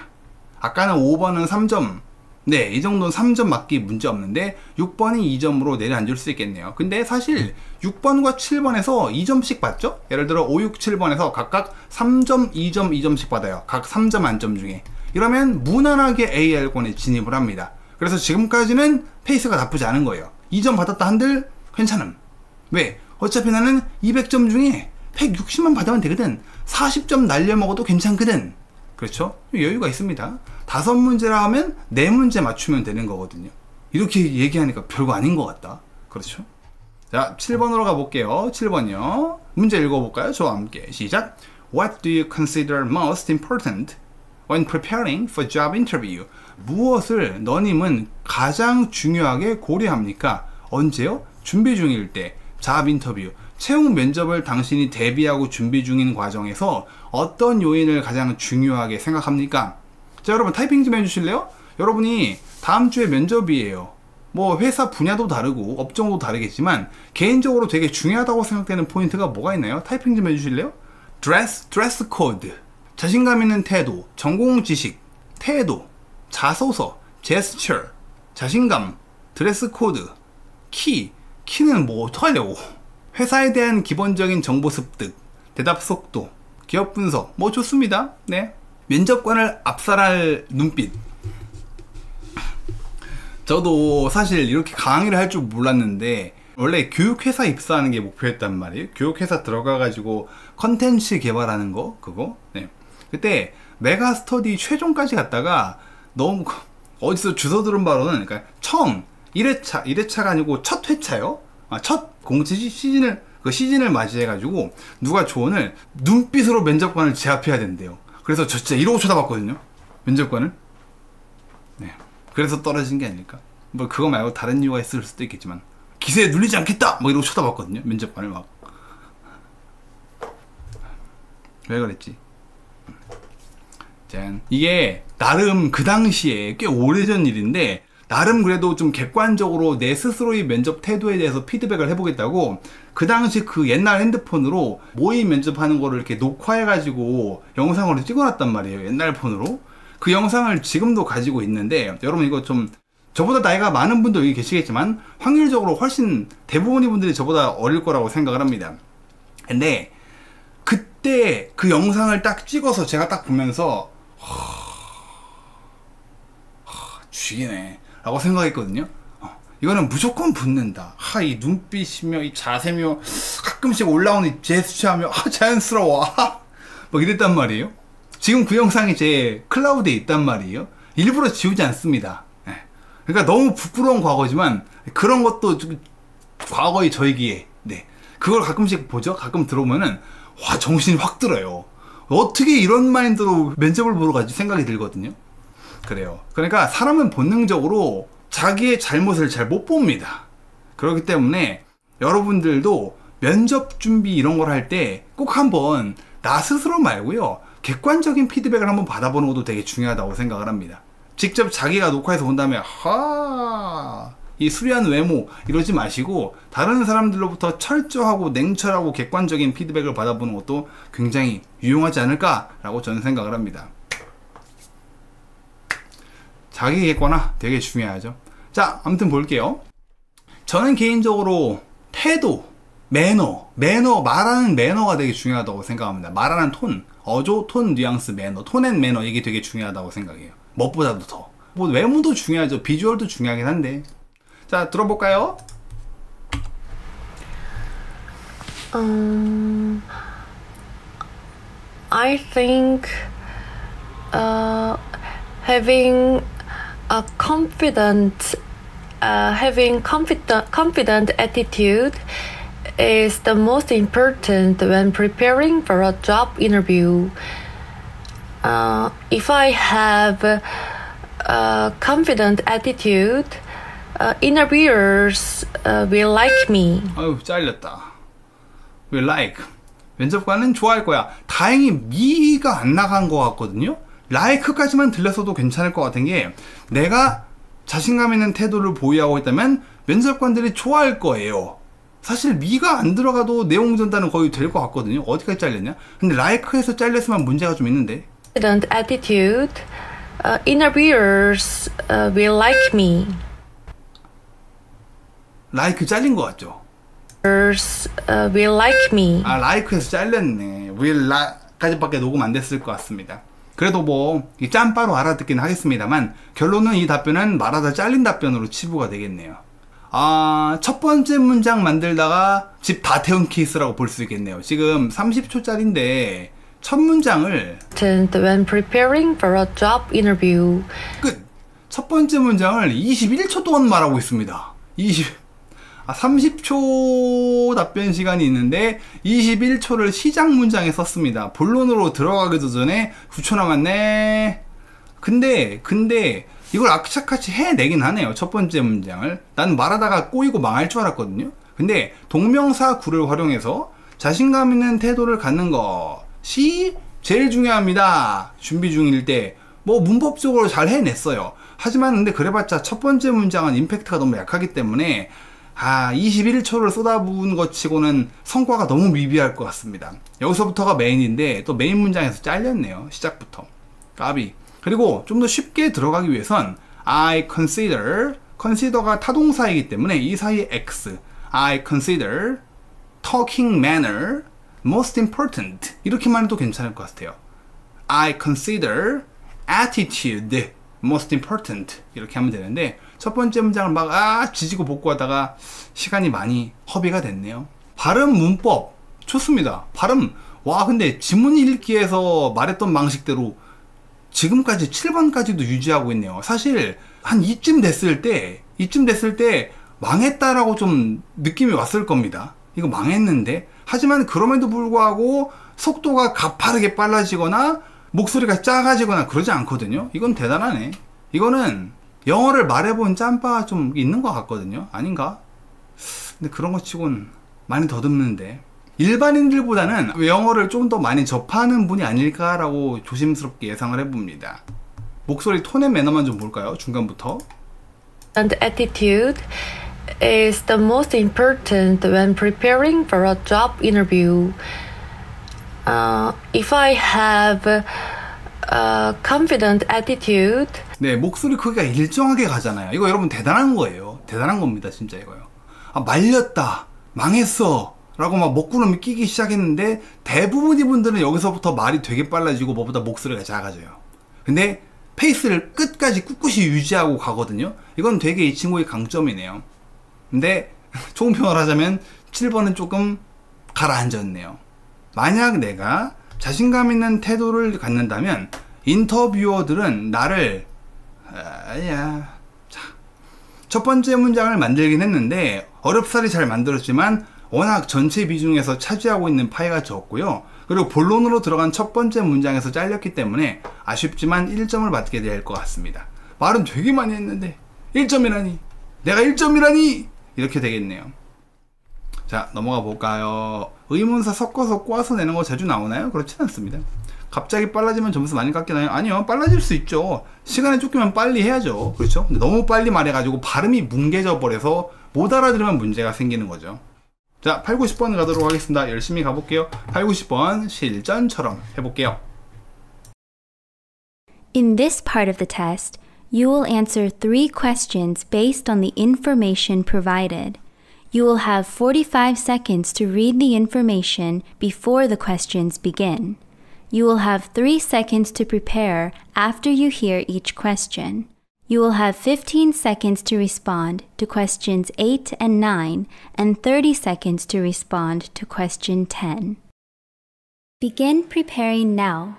아까는 5번은 3점 네, 이 정도는 3점 맞기 문제 없는데 6번이 2점으로 내려앉을 수 있겠네요. 근데 사실 6번과 7번에서 2점씩 받죠? 예를 들어 5, 6, 7번에서 각각 3점, 2점, 2점씩 받아요. 각 3점 만점 중에. 이러면 무난하게 AL권에 진입을 합니다. 그래서 지금까지는 페이스가 나쁘지 않은 거예요. 2점 받았다 한들 괜찮음. 왜? 어차피 나는 200점 중에 160만 받으면 되거든. 40점 날려먹어도 괜찮거든. 그렇죠? 여유가 있습니다. 5문제라 하면 4문제 맞추면 되는 거거든요. 이렇게 얘기하니까 별거 아닌 것 같다. 그렇죠? 자, 7번으로 가볼게요. 7번이요. 문제 읽어볼까요? 저와 함께. 시작! What do you consider most important when preparing for job interview? 무엇을 너님은 가장 중요하게 고려합니까? 언제요? 준비 중일 때. job 인터뷰. 채용 면접을 당신이 대비하고 준비 중인 과정에서 어떤 요인을 가장 중요하게 생각합니까? 자, 여러분 타이핑 좀 해주실래요? 여러분이 다음 주에 면접이에요. 뭐 회사 분야도 다르고 업종도 다르겠지만 개인적으로 되게 중요하다고 생각되는 포인트가 뭐가 있나요? 타이핑 좀 해주실래요? 드레스 코드, 자신감 있는 태도, 전공 지식, 태도, 자소서, 제스처, 자신감, 드레스 코드, 키는 뭐 어떡하려고? 회사에 대한 기본적인 정보 습득, 대답 속도, 기업 분석, 뭐 좋습니다. 네. 면접관을 압살할 눈빛. 저도 사실 이렇게 강의를 할 줄 몰랐는데 원래 교육회사 입사하는 게 목표였단 말이에요. 교육회사 들어가가지고 컨텐츠 개발하는 거 그거. 네. 그때 메가스터디 최종까지 갔다가 너무 어디서 주워 들은 바로는 그러니까 처음 1회차가 아니고 첫 회차요. 첫 공채 시즌을 맞이해가지고 누가 조언을 눈빛으로 면접관을 제압해야 된대요. 그래서 저 진짜 이러고 쳐다봤거든요. 면접관을. 네. 그래서 떨어진 게 아닐까. 뭐 그거 말고 다른 이유가 있을 수도 있겠지만 기세에 눌리지 않겠다. 뭐 이러고 쳐다봤거든요. 면접관을 막. 왜 그랬지? 짠. 이게 나름 그 당시에 꽤 오래전 일인데 나름 그래도 좀 객관적으로 내 스스로의 면접 태도에 대해서 피드백을 해보겠다고 그 당시 그 옛날 핸드폰으로 모의 면접하는 거를 이렇게 녹화해가지고 영상으로 찍어놨단 말이에요. 옛날 폰으로. 그 영상을 지금도 가지고 있는데 여러분 이거 좀 저보다 나이가 많은 분도 여기 계시겠지만 확률적으로 훨씬 대부분의 분들이 저보다 어릴 거라고 생각을 합니다. 근데 그때 그 영상을 딱 찍어서 제가 딱 보면서 죽이네 라고 생각했거든요. 이거는 무조건 붙는다. 이 눈빛이며 이 자세며 가끔씩 올라오는 제스처하며 자연스러워. 막 이랬단 말이에요. 지금 그 영상이 제 클라우드에 있단 말이에요. 일부러 지우지 않습니다. 그러니까 너무 부끄러운 과거지만 그런 것도 과거의 저이기에 그걸 가끔씩 보죠. 가끔 들어오면은 정신이 확 들어요. 어떻게 이런 마인드로 면접을 보러 가지 생각이 들거든요. 그래요. 그러니까 사람은 본능적으로 자기의 잘못을 잘 못 봅니다. 그렇기 때문에 여러분들도 면접 준비 이런 걸 할 때 꼭 한번 나 스스로 말고요, 객관적인 피드백을 한번 받아보는 것도 되게 중요하다고 생각을 합니다. 직접 자기가 녹화해서 본 다음에 이 수려한 외모 이러지 마시고 다른 사람들로부터 철저하고 냉철하고 객관적인 피드백을 받아보는 것도 굉장히 유용하지 않을까라고 저는 생각을 합니다. 자기 객관화 되게 중요하죠. 자, 아무튼 볼게요. 저는 개인적으로 태도, 매너, 말하는 매너가 되게 중요하다고 생각합니다. 말하는 톤, 어조, 톤, 뉘앙스, 매너, 톤 앤 매너, 이게 되게 중요하다고 생각해요. 무엇보다도 더. 외모도 중요하죠. 비주얼도 중요하긴 한데. 자, 들어볼까요? I think having a confident attitude is the most important when preparing for a job interview. If I have a confident attitude, interviewers will like me. 아유, 잘렸다. will like. 면접관은 좋아할 거야. 다행히 미가 안 나간 것 같거든요. like까지만 들렸어도 괜찮을 것 같은 게, 내가 자신감 있는 태도를 보유하고 있다면 면접관들이 좋아할 거예요. 사실 미가 안 들어가도 내용 전달은 거의 될 것 같거든요. 어디까지 잘렸냐? 근데 like에서 잘렸으면 문제가 좀 있는데. Confident attitude, interviewers will like me. like 잘린 것 같죠? will like me. like에서 잘렸네. will 까지밖에 녹음 안 됐을 것 같습니다. 그래도 뭐 이 짬바로 알아듣긴 하겠습니다만 결론은 이 답변은 말하다 잘린 답변으로 치부가 되겠네요. 첫 번째 문장 만들다가 집 다 태운 케이스라고 볼 수 있겠네요. 지금 30초짜리인데 첫 문장을 when preparing for a job interview. 끝. 첫 번째 문장을 21초 동안 말하고 있습니다. 30초 답변 시간이 있는데 21초를 시작 문장에 썼습니다. 본론으로 들어가기도 전에 9초 남았네. 근데 이걸 악착같이 해내긴 하네요. 첫 번째 문장을. 난 말하다가 꼬이고 망할 줄 알았거든요. 근데 동명사 구를 활용해서 자신감 있는 태도를 갖는 것이 제일 중요합니다. 준비 중일 때 뭐 문법적으로 잘 해냈어요. 하지만 근데 그래봤자 첫 번째 문장은 임팩트가 너무 약하기 때문에 21초를 쏟아부은 것 치고는 성과가 너무 미비할 것 같습니다. 여기서부터가 메인인데 또 메인 문장에서 잘렸네요. 시작부터. 까비. 그리고 좀 더 쉽게 들어가기 위해선 I consider가 타동사이기 때문에 이 사이에 X. I consider talking manner most important. 이렇게만 해도 괜찮을 것 같아요. I consider attitude most important. 이렇게 하면 되는데 첫 번째 문장을 막 지지고 볶고 하다가 시간이 많이 허비가 됐네요. 발음, 문법 좋습니다. 발음, 근데 지문 읽기에서 말했던 방식대로 지금까지 7번까지도 유지하고 있네요. 사실 한 이쯤 됐을 때 망했다라고 좀 느낌이 왔을 겁니다. 이거 망했는데. 하지만 그럼에도 불구하고 속도가 가파르게 빨라지거나 목소리가 작아지거나 그러지 않거든요. 이건 대단하네. 이거는 영어를 말해본 짬바가 좀 있는 것 같거든요. 아닌가? 근데 그런 것 치곤 많이 더듬는데. 일반인들보다는 영어를 좀 더 많이 접하는 분이 아닐까라고 조심스럽게 예상을 해봅니다. 목소리 톤의 매너만 좀 볼까요? 중간부터. And attitude is the most important when preparing for a job interview. If I have a confident attitude, 네, 목소리 크기가 일정하게 가잖아요. 이거 여러분 대단한 거예요. 대단한 겁니다, 진짜 이거요. 아, 말렸다, 망했어 라고 막 먹구름이 끼기 시작했는데 대부분의 분들은 여기서부터 말이 되게 빨라지고 뭐보다 목소리가 작아져요. 근데 페이스를 끝까지 꿋꿋이 유지하고 가거든요. 이건 되게 이 친구의 강점이네요. 근데 총평을 하자면 7번은 조금 가라앉았네요. 만약 내가 자신감 있는 태도를 갖는다면 인터뷰어들은 나를 첫 번째 문장을 만들긴 했는데 어렵사리 잘 만들었지만 워낙 전체 비중에서 차지하고 있는 파이가 적고요. 그리고 본론으로 들어간 첫 번째 문장에서 잘렸기 때문에 아쉽지만 1점을 받게 될 것 같습니다. 말은 되게 많이 했는데 1점이라니, 내가 1점이라니, 이렇게 되겠네요. 자, 넘어가 볼까요? 의문사 섞어서 꼬아서 내는 거 자주 나오나요? 그렇진 않습니다. 갑자기 빨라지면 점수 많이 깎이나요? 아니요, 빨라질 수 있죠. 시간에 쫓기면 빨리 해야죠. 그렇죠? 근데 너무 빨리 말해가지고 발음이 뭉개져 버려서 못 알아들으면 문제가 생기는 거죠. 자, 8, 90번 가도록 하겠습니다. 열심히 가볼게요. 8, 90번 실전처럼 해볼게요. In this part of the test, you will answer 3 questions based on the information provided. You will have 45 seconds to read the information before the questions begin. You will have 3 seconds to prepare after you hear each question. You will have 15 seconds to respond to questions 8 and 9 and 30 seconds to respond to question 10. Begin preparing now.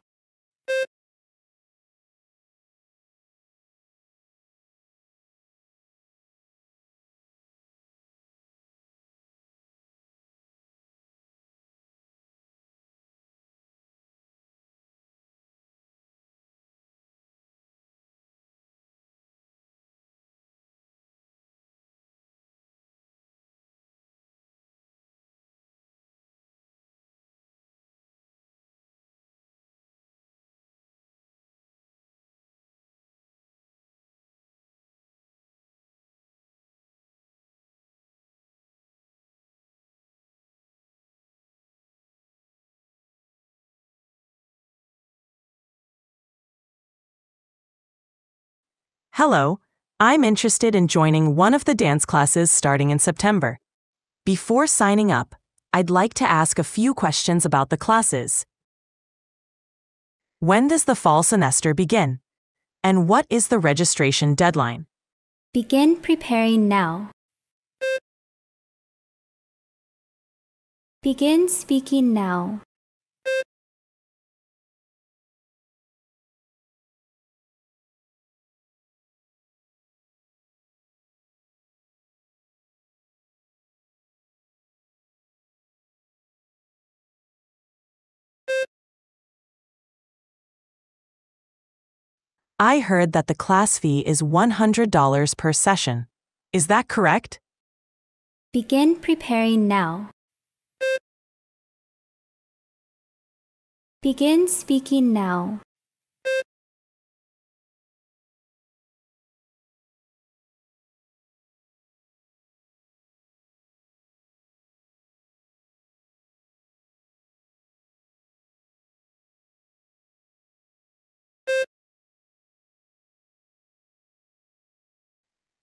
Hello, I'm interested in joining one of the dance classes starting in September. Before signing up, I'd like to ask a few questions about the classes. When does the fall semester begin? And what is the registration deadline? Begin preparing now. Begin speaking now. I heard that the class fee is $100 per session. Is that correct? Begin preparing now. Begin speaking now.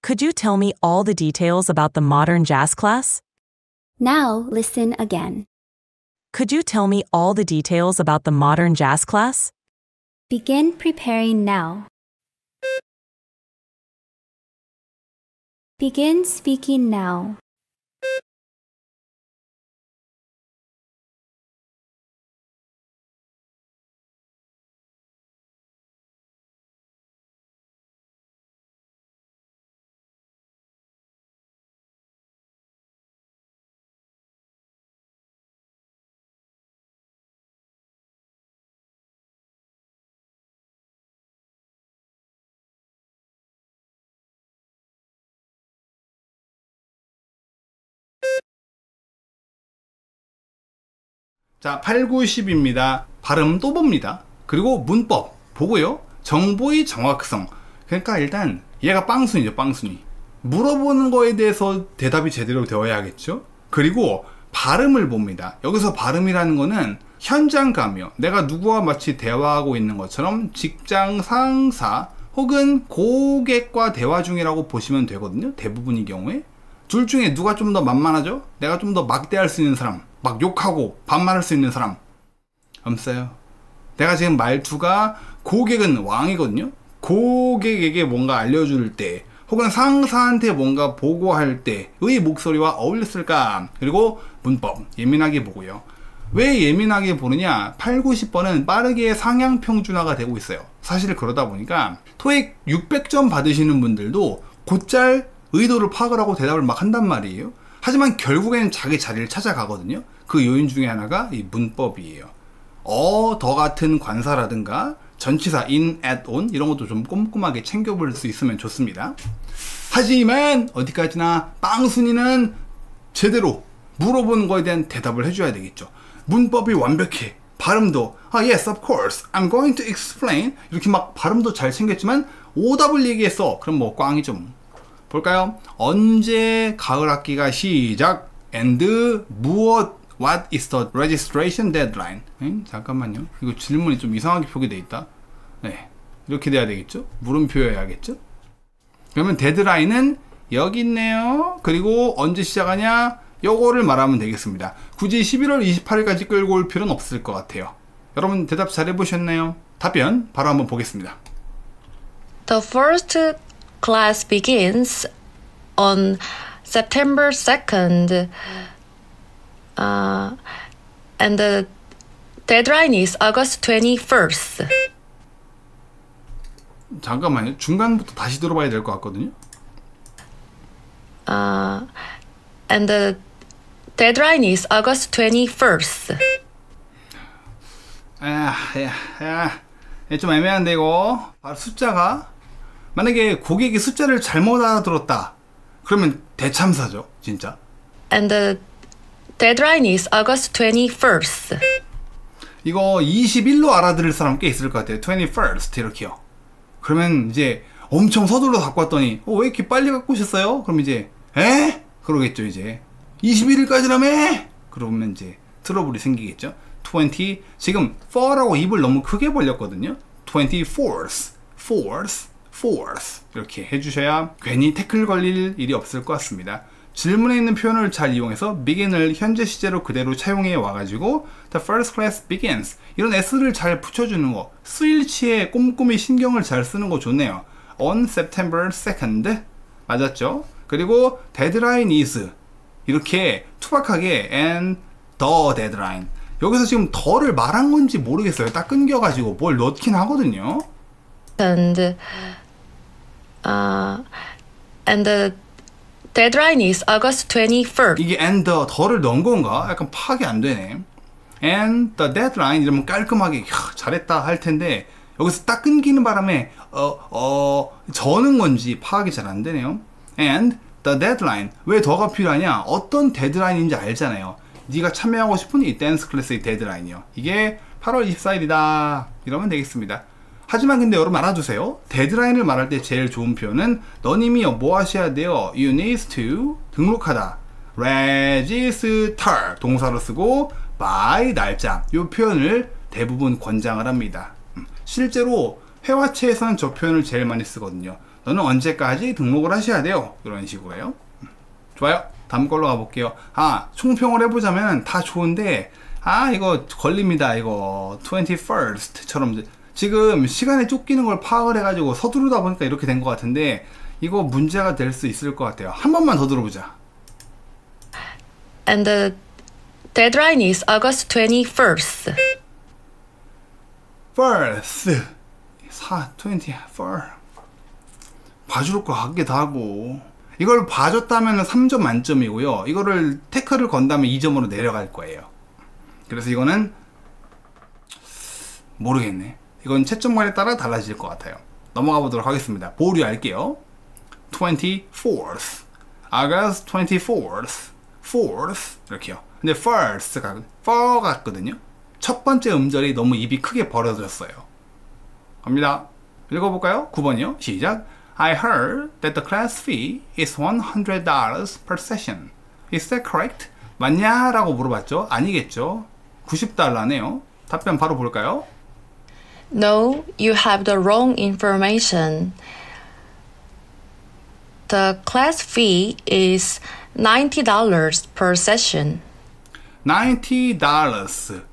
Could you tell me all the details about the modern jazz class? Now listen again. Could you tell me all the details about the modern jazz class? Begin preparing now. Begin speaking now. 자, 8, 9, 10입니다. 발음 또 봅니다. 그리고 문법 보고요. 정보의 정확성. 그러니까 일단 얘가 빵순이죠, 빵순이. 물어보는 거에 대해서 대답이 제대로 되어야겠죠. 그리고 발음을 봅니다. 여기서 발음이라는 거는 현장감이요. 내가 누구와 마치 대화하고 있는 것처럼 직장 상사 혹은 고객과 대화 중이라고 보시면 되거든요. 대부분의 경우에. 둘 중에 누가 좀 더 만만하죠? 내가 좀 더 막대할 수 있는 사람, 막 욕하고 반말할 수 있는 사람. 없어요. 내가 지금 말투가 고객은 왕이거든요. 고객에게 뭔가 알려줄 때 혹은 상사한테 뭔가 보고할 때의 목소리와 어울렸을까? 그리고 문법 예민하게 보고요. 왜 예민하게 보느냐? 8, 90번은 빠르게 상향 평준화가 되고 있어요. 사실 그러다 보니까 토익 600점 받으시는 분들도 곧잘 의도를 파악을 하고 대답을 막 한단 말이에요. 하지만 결국에는 자기 자리를 찾아가거든요. 그 요인 중에 하나가 이 문법이에요. 더 같은 관사라든가 전치사 in, at, on 이런 것도 좀 꼼꼼하게 챙겨볼 수 있으면 좋습니다. 하지만 어디까지나 빵순이는 제대로 물어보는 거에 대한 대답을 해줘야 되겠죠. 문법이 완벽해. 발음도 yes, of course, I'm going to explain 이렇게 막 발음도 잘 챙겼지만 오답을 얘기했어. 그럼 뭐 꽝이죠. 볼까요? 언제 가을 학기가 시작? and 무엇? What is the registration deadline? 잠깐만요. 이거 질문이 좀 이상하게 표기되어 있다. 네, 이렇게 돼야 되겠죠? 물음표여야겠죠? 그러면 데드라인은 여기 있네요. 그리고 언제 시작하냐? 요거를 말하면 되겠습니다. 굳이 11월 28일까지 끌고 올 필요는 없을 것 같아요. 여러분 대답 잘 해보셨나요? 답변 바로 한번 보겠습니다. The first class begins on September 2nd. And the deadline is August 21st. 잠깐만요. 중간부터 다시 들어봐야 될 것 같거든요. And the deadline is August 21st. 좀 애매한데 이거. 바로 숫자가 만약에 고객이 숫자를 잘못 알아들었다. 그러면 대참사죠, 진짜. And the deadline is August 21st. 이거 21로 알아들을 사람 꽤 있을 것 같아요. 21st 이렇게요. 그러면 이제 엄청 서둘러 갖고 왔더니 왜 이렇게 빨리 갖고 오셨어요? 그럼 이제 그러겠죠. 이제 21일까지라며? 그러면 이제 트러블이 생기겠죠. 20 지금 4라고 입을 너무 크게 벌렸거든요. 24th 이렇게 해주셔야 괜히 태클 걸릴 일이 없을 것 같습니다. 질문에 있는 표현을 잘 이용해서 begin을 현재 시제로 그대로 차용해 와가지고 the first class begins 이런 s를 잘 붙여주는 거, 수일치에 꼼꼼히 신경을 잘 쓰는 거 좋네요. on September 2nd 맞았죠? 그리고 deadline is 이렇게 투박하게 and the deadline 여기서 지금 더를 말한 건지 모르겠어요. 딱 끊겨가지고 뭘 넣긴 하거든요. And the deadline is August 21st. 이게 and 더를 넣은 건가? 약간 파악이 안 되네. and the deadline 이러면 깔끔하게 잘했다 할 텐데 여기서 딱 끊기는 바람에 저는 건지 파악이 잘 안 되네요. and the deadline 왜 더가 필요하냐? 어떤 데드라인인지 알잖아요. 네가 참여하고 싶은 이 댄스 클래스의 데드라인이요. 이게 8월 24일이다. 이러면 되겠습니다. 하지만 근데 여러분 알아두세요. 데드라인을 말할 때 제일 좋은 표현은 너님이요 뭐 하셔야 돼요? You need to 등록하다. register 동사로 쓰고 by 날짜 이 표현을 대부분 권장을 합니다. 실제로 회화체에서는 저 표현을 제일 많이 쓰거든요. 너는 언제까지 등록을 하셔야 돼요. 이런 식으로요. 좋아요. 다음 걸로 가볼게요. 총평을 해보자면 다 좋은데 이거 걸립니다. 이거 21st처럼 지금 시간에 쫓기는 걸 파악을 해가지고 서두르다 보니까 이렇게 된 것 같은데 이거 문제가 될 수 있을 것 같아요. 한 번만 더 들어보자. And the deadline is August 21st. First 24 봐줄 거 같기도 하고 이걸 봐줬다면 3점 만점이고요. 이거를 태클을 건다면 2점으로 내려갈 거예요. 그래서 이거는 모르겠네. 이건 채점관에 따라 달라질 것 같아요. 넘어가 보도록 하겠습니다. 보류할게요. 24th August 24th 4th 이렇게요. 근데 first가 for 같거든요. 첫 번째 음절이 너무 입이 크게 벌어졌어요. 갑니다. 읽어볼까요? 9번이요. 시작. I heard that the class fee is $100 per session. Is that correct? 맞냐? 라고 물어봤죠. 아니겠죠. $90네요. 답변 바로 볼까요? No, you have the wrong information. The class fee is $90 per session. $90.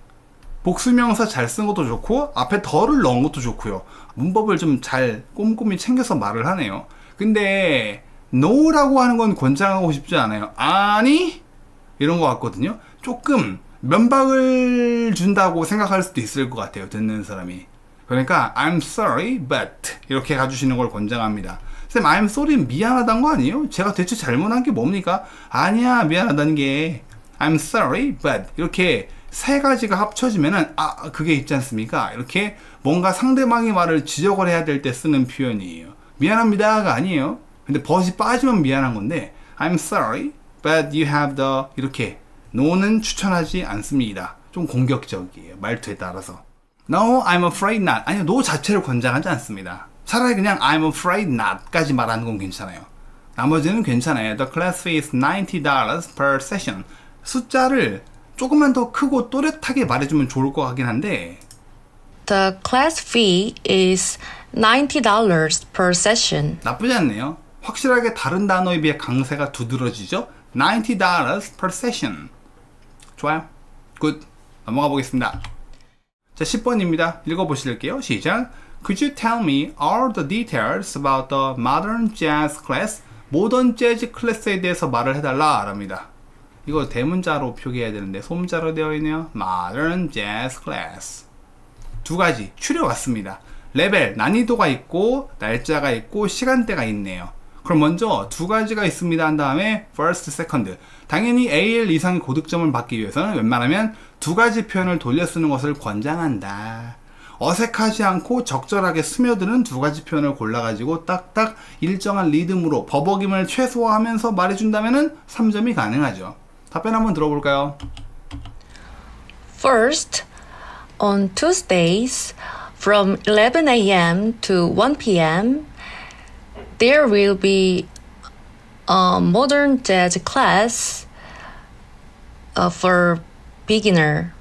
복수명사 잘 쓴 것도 좋고 앞에 더를 넣은 것도 좋고요. 문법을 좀 잘 꼼꼼히 챙겨서 말을 하네요. 근데 no라고 하는 건 권장하고 싶지 않아요. 아니? 이런 것 같거든요. 조금 면박을 준다고 생각할 수도 있을 것 같아요. 듣는 사람이. 그러니까 I'm sorry but 이렇게 가주시는 걸 권장합니다. 쌤 I'm sorry 미안하다는 거 아니에요? 제가 대체 잘못한 게 뭡니까? 아니야 미안하다는 게 I'm sorry but 이렇게 세 가지가 합쳐지면은 그게 있지 않습니까? 이렇게 뭔가 상대방의 말을 지적을 해야 될 때 쓰는 표현이에요. 미안합니다가 아니에요. 근데 but이 빠지면 미안한 건데 I'm sorry but you have the 이렇게 no는 추천하지 않습니다. 좀 공격적이에요. 말투에 따라서. No, I'm afraid not. 아니요, no 자체를 권장하지 않습니다. 차라리 그냥 I'm afraid not 까지 말하는 건 괜찮아요. 나머지는 괜찮아요. The class fee is $90 per session. 숫자를 조금만 더 크고 또렷하게 말해주면 좋을 것 같긴 한데 The class fee is $90 per session. 나쁘지 않네요. 확실하게 다른 단어에 비해 강세가 두드러지죠? $90 per session. 좋아요. 굿. 넘어가 보겠습니다. 자, 10번입니다. 읽어보실게요. 시작. Could you tell me all the details about the modern jazz class? 모던 재즈 클래스에 대해서 말을 해달라 랍니다. 이거 대문자로 표기해야 되는데 소문자로 되어 있네요. Modern Jazz Class. 두 가지 추려왔습니다. 레벨, 난이도가 있고 날짜가 있고 시간대가 있네요. 그럼 먼저 두 가지가 있습니다 한 다음에 first, second. 당연히 AL 이상의 고득점을 받기 위해서는 웬만하면 두 가지 표현을 돌려 쓰는 것을 권장한다. 어색하지 않고 적절하게 스며드는 두 가지 표현을 골라가지고 딱딱 일정한 리듬으로 버벅임을 최소화하면서 말해준다면 3점이 가능하죠. 답변 한번 들어볼까요? First, on Tuesdays from 11 a.m. to 1 p.m. there will be a modern jazz class for beginner.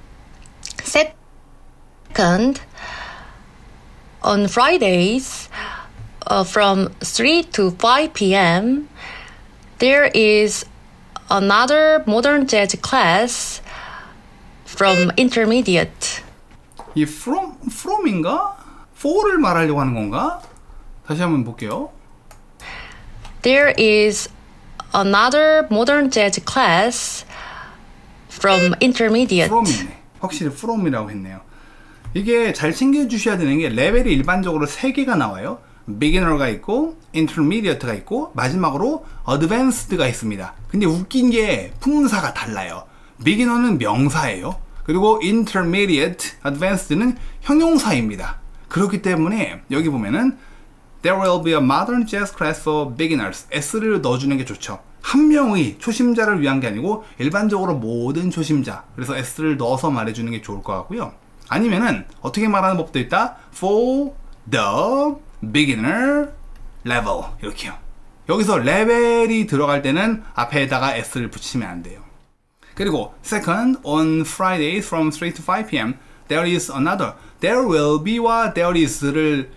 Second, on Fridays from 3 to 5 p.m. there is another modern jazz class from intermediate. 이 from인가? for를 말하려고 하는 건가? 다시 한번 볼게요. There is another modern jazz class from intermediate. from이네. 확실히 from이라고 했네요. 이게 잘 챙겨주셔야 되는 게 레벨이 일반적으로 3개가 나와요. beginner가 있고 intermediate가 있고 마지막으로 advanced가 있습니다. 근데 웃긴 게 품사가 달라요. beginner는 명사예요. 그리고 intermediate, advanced는 형용사입니다. 그렇기 때문에 여기 보면은 There will be a modern jazz class for beginners. S를 넣어주는 게 좋죠. 한 명의 초심자를 위한 게 아니고 일반적으로 모든 초심자. 그래서 S를 넣어서 말해주는 게 좋을 것 같고요. 아니면은 어떻게 말하는 법도 있다. For the beginner level 이렇게요. 여기서 레벨이 들어갈 때는 앞에다가 S를 붙이면 안 돼요. 그리고 second, on Fridays from 3 to 5 p.m. there is another. there will be와 there is를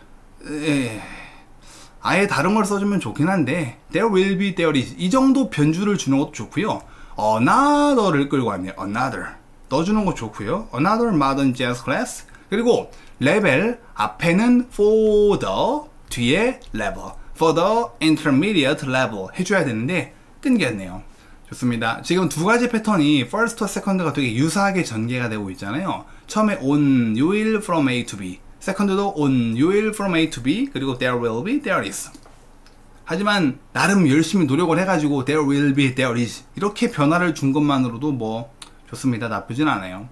아예 다른 걸 써주면 좋긴 한데 there will be, there is 이 정도 변주를 주는 것도 좋고요. another를 끌고 왔네요. another 넣어주는 거 좋고요. another modern jazz class. 그리고 레벨 앞에는 for the 뒤에 level for the intermediate level 해줘야 되는데 끊겼네요. 좋습니다. 지금 두 가지 패턴이 first와 second가 되게 유사하게 전개가 되고 있잖아요. 처음에 on 요일 from A to B, second도 on 요일 from A to B, 그리고 there will be, there is. 하지만 나름 열심히 노력을 해가지고 there will be, there is 이렇게 변화를 준 것만으로도 뭐 좋습니다. 나쁘진 않아요.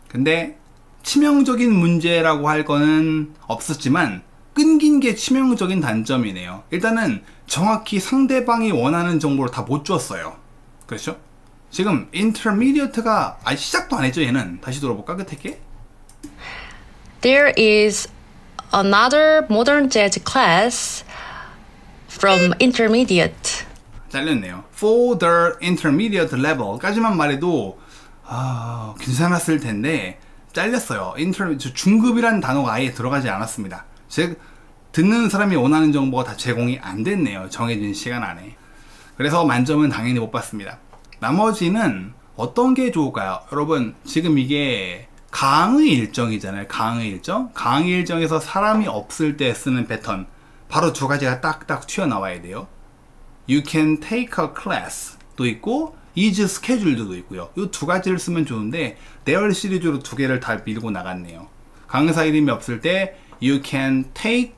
근데 치명적인 문제라고 할 거는 없었지만 끊긴 게 치명적인 단점이네요. 일단은 정확히 상대방이 원하는 정보를 다 못 줬어요. 그렇죠? 지금 intermediate가 시작도 안 했죠, 얘는. 다시 들어볼까, 끝에? There is another modern jazz class from intermediate. 잘렸네요. For the intermediate level까지만 말해도 괜찮았을 텐데 잘렸어요. 중급이라는 단어가 아예 들어가지 않았습니다. 즉 듣는 사람이 원하는 정보가 다 제공이 안 됐네요. 정해진 시간 안에. 그래서 만점은 당연히 못 받습니다. 나머지는 어떤 게 좋을까요? 여러분 지금 이게 강의 일정이잖아요. 강의 일정. 강의 일정에서 사람이 없을 때 쓰는 패턴 바로 두 가지가 딱딱 튀어나와야 돼요. You can take a class 도 있고 is scheduled도 있고요. 이 두 가지를 쓰면 좋은데 대열 시리즈로 두 개를 다 밀고 나갔네요. 강사 이름이 없을 때 You can take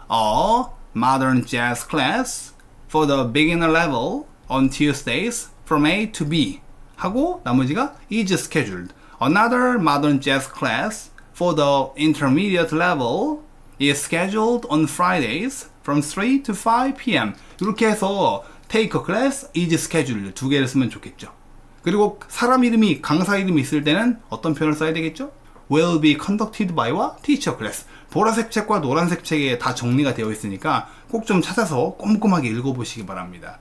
a modern jazz class for the beginner level on Tuesdays from A to B 하고 나머지가 is scheduled. Another modern jazz class for the intermediate level is scheduled on Fridays from 3 to 5 p.m. 이렇게 해서 take a class is scheduled 두 개를 쓰면 좋겠죠. 그리고 사람 이름이 강사 이름이 있을 때는 어떤 표현을 써야 되겠죠? will be conducted by와 teacher class. 보라색 책과 노란색 책에 다 정리가 되어 있으니까 꼭 좀 찾아서 꼼꼼하게 읽어보시기 바랍니다.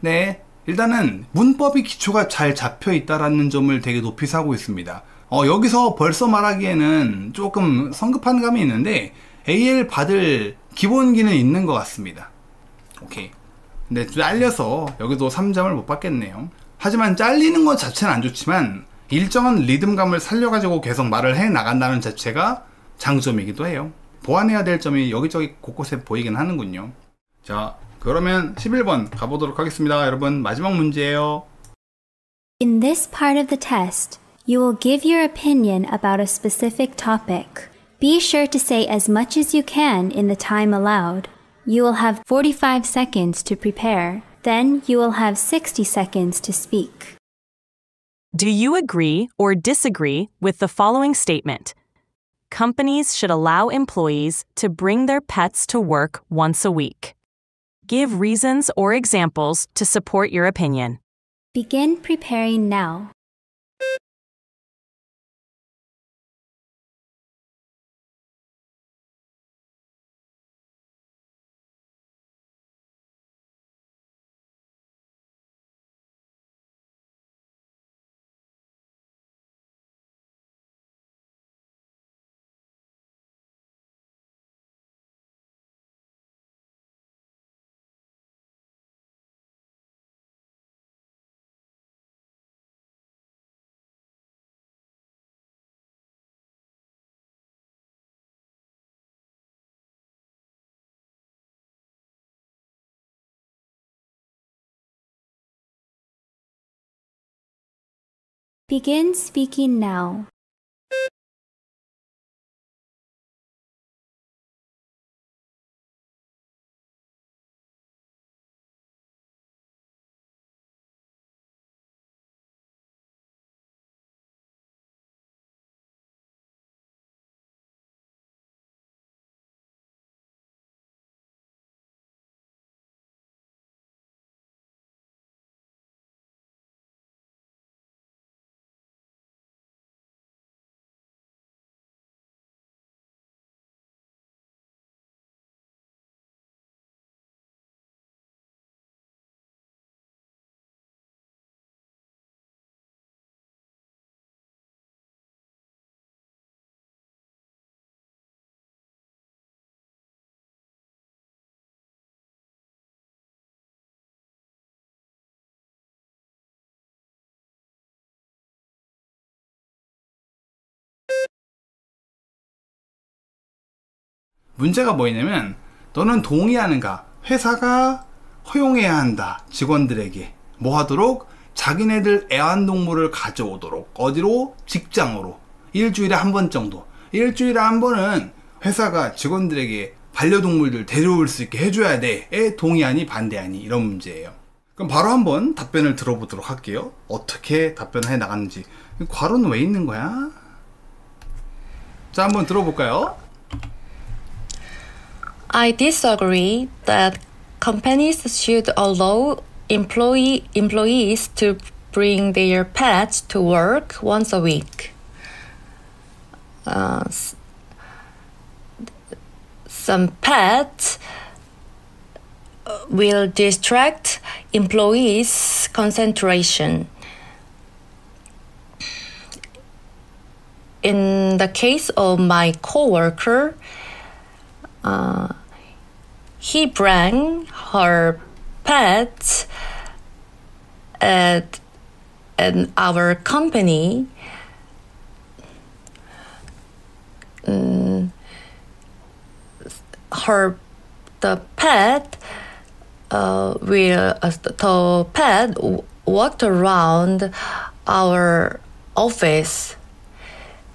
네, 일단은 문법이 기초가 잘 잡혀 있다라는 점을 되게 높이 사고 있습니다. 여기서 벌써 말하기에는 조금 성급한 감이 있는데 AL 받을 기본기는 있는 것 같습니다. 오케이. 근데 잘려서 여기도 3점을 못 받겠네요. 하지만 잘리는 것 자체는 안 좋지만 일정한 리듬감을 살려가지고 계속 말을 해 나간다는 자체가 장점이기도 해요. 보완해야 될 점이 여기저기 곳곳에 보이긴 하는군요. 자, 그러면 11번 가보도록 하겠습니다. 여러분, 마지막 문제예요. In this part of the test, you will give your opinion about a specific topic. Be sure to say as much as you can in the time allowed. You will have 45 seconds to prepare. Then you will have 60 seconds to speak. Do you agree or disagree with the following statement? Companies should allow employees to bring their pets to work once a week. Give reasons or examples to support your opinion. Begin preparing now. Begin speaking now. 문제가 뭐냐면 너는 동의하는가? 회사가 허용해야 한다. 직원들에게 뭐 하도록? 자기네들 애완동물을 가져오도록. 어디로? 직장으로. 일주일에 한 번 정도. 일주일에 한 번은 회사가 직원들에게 반려동물들 데려올 수 있게 해줘야 돼. 에 동의하니 반대하니 이런 문제예요. 그럼 바로 한번 답변을 들어보도록 할게요. 어떻게 답변을 해 나갔는지. 괄호는 왜 있는 거야? 자, 한번 들어볼까요? I disagree that companies should allow employees to bring their pets to work once a week. Some pets will distract employees' concentration. In the case of my coworker, he brought her pets at our company. The pet walked around our office.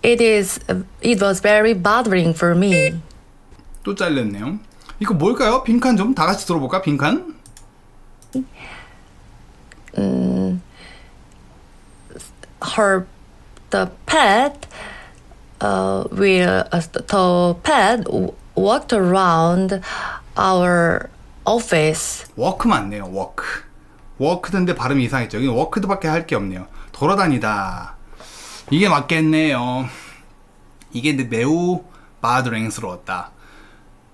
It was very bothering for me. 또 잘렸네요. 이거 뭘까요? 빈칸 좀 다 같이 들어볼까? 빈칸? The pet walked around our office. 워크 맞네요. 워크. 워크던데 발음이 이상했죠. 여기 워크드밖에 할 게 없네요. 돌아다니다. 이게 맞겠네요. 이게 매우 바드랭스러웠다.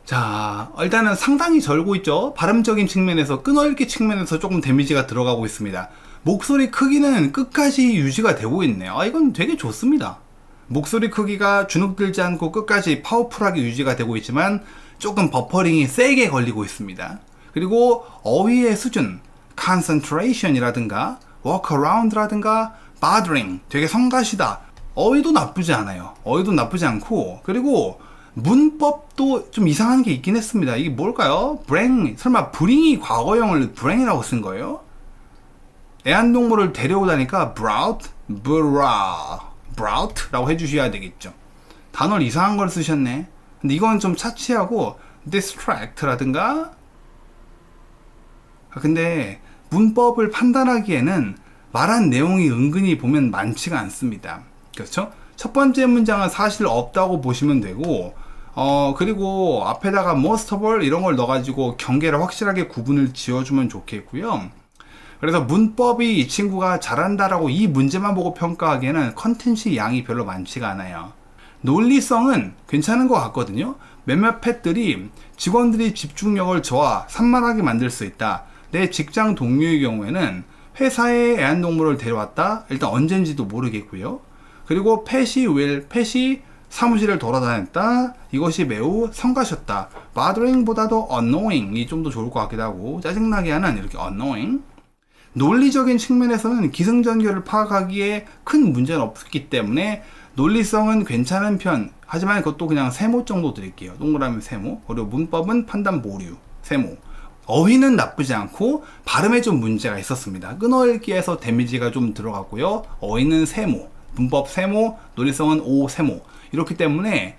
자, 일단은 상당히 절고 있죠. 발음적인 측면에서, 끊어읽기 측면에서 조금 데미지가 들어가고 있습니다. 목소리 크기는 끝까지 유지가 되고 있네요. 이건 되게 좋습니다. 목소리 크기가 주눅들지 않고 끝까지 파워풀하게 유지가 되고 있지만 조금 버퍼링이 세게 걸리고 있습니다. 그리고 어휘의 수준, concentration이라든가 walkaround라든가 bothering, 되게 성가시다. 어휘도 나쁘지 않아요. 어휘도 나쁘지 않고, 그리고 문법도 좀 이상한 게 있긴 했습니다. 이게 뭘까요? bring, 설마 bring이 과거형을 bring이라고 쓴 거예요? 애완동물을 데려오다니까 brought, brought라고 해주셔야 되겠죠. 단어를 이상한 걸 쓰셨네. 근데 이건 좀 차치하고 distract라든가. 근데 문법을 판단하기에는 말한 내용이 은근히 보면 많지가 않습니다. 그렇죠? 첫 번째 문장은 사실 없다고 보시면 되고, 그리고 앞에다가 most of all 이런 걸 넣어가지고 경계를 확실하게 구분을 지어주면 좋겠고요. 그래서 문법이 이 친구가 잘한다라고 이 문제만 보고 평가하기에는 컨텐츠 양이 별로 많지가 않아요. 논리성은 괜찮은 것 같거든요. 몇몇 팻들이 직원들이 집중력을 저하, 산만하게 만들 수 있다. 내 직장 동료의 경우에는 회사에 애완동물을 데려왔다. 일단 언젠지도 모르겠고요. 그리고 펫이 사무실을 돌아다녔다. 이것이 매우 성가셨다. bothering보다도 annoying이 좀 더 좋을 것 같기도 하고, 짜증나게 하는 이렇게 annoying. 논리적인 측면에서는 기승전결을 파악하기에 큰 문제는 없기 때문에 논리성은 괜찮은 편. 하지만 그것도 그냥 세모 정도 드릴게요. 동그라미 세모. 그리고 문법은 판단 보류 세모. 어휘는 나쁘지 않고 발음에 좀 문제가 있었습니다. 끊어읽기에서 데미지가 좀 들어갔고요. 어휘는 세모, 문법 세모, 논리성은 5세모. 이렇기 때문에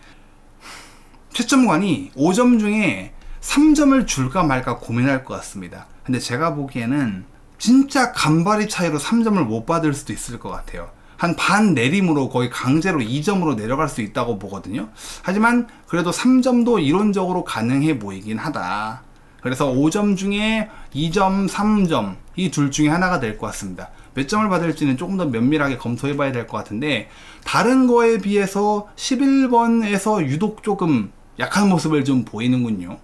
채점관이 5점 중에 3점을 줄까 말까 고민할 것 같습니다. 근데 제가 보기에는 진짜 간발의 차이로 3점을 못 받을 수도 있을 것 같아요. 한 반 내림으로 거의 강제로 2점으로 내려갈 수 있다고 보거든요. 하지만 그래도 3점도 이론적으로 가능해 보이긴 하다. 그래서 5점 중에 2점, 3점 이 둘 중에 하나가 될 것 같습니다. 몇 점을 받을지는 조금 더 면밀하게 검토해 봐야 될 것 같은데, 다른 거에 비해서 11번에서 유독 조금 약한 모습을 좀 보이는군요.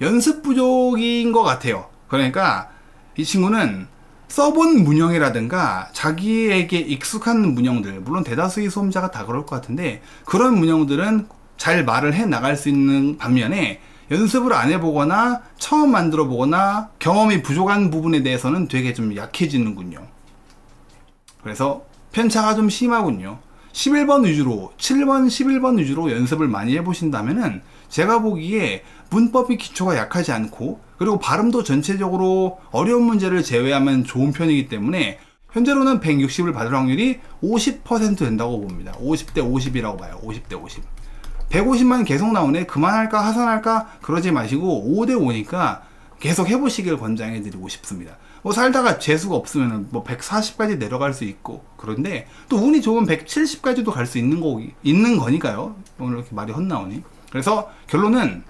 연습 부족인 것 같아요. 그러니까 이 친구는 써본 문형이라든가 자기에게 익숙한 문형들, 물론 대다수의 수험자가 다 그럴 것 같은데 그런 문형들은 잘 말을 해 나갈 수 있는 반면에 연습을 안 해보거나 처음 만들어 보거나 경험이 부족한 부분에 대해서는 되게 좀 약해지는군요. 그래서 편차가 좀 심하군요. 11번 위주로, 7번, 11번 위주로 연습을 많이 해보신다면은 제가 보기에 문법이 기초가 약하지 않고, 그리고 발음도 전체적으로 어려운 문제를 제외하면 좋은 편이기 때문에 현재로는 160을 받을 확률이 50% 된다고 봅니다. 50대 50이라고 봐요. 50대 50. 150만 계속 나오네. 그만할까 하산할까 그러지 마시고 5대 5니까 계속 해보시길 권장해 드리고 싶습니다. 뭐 살다가 재수가 없으면 뭐 140까지 내려갈 수 있고, 그런데 또 운이 좋으면 170까지도 갈 수 있는 거니까요. 오늘 이렇게 말이 헛나오니. 그래서 결론은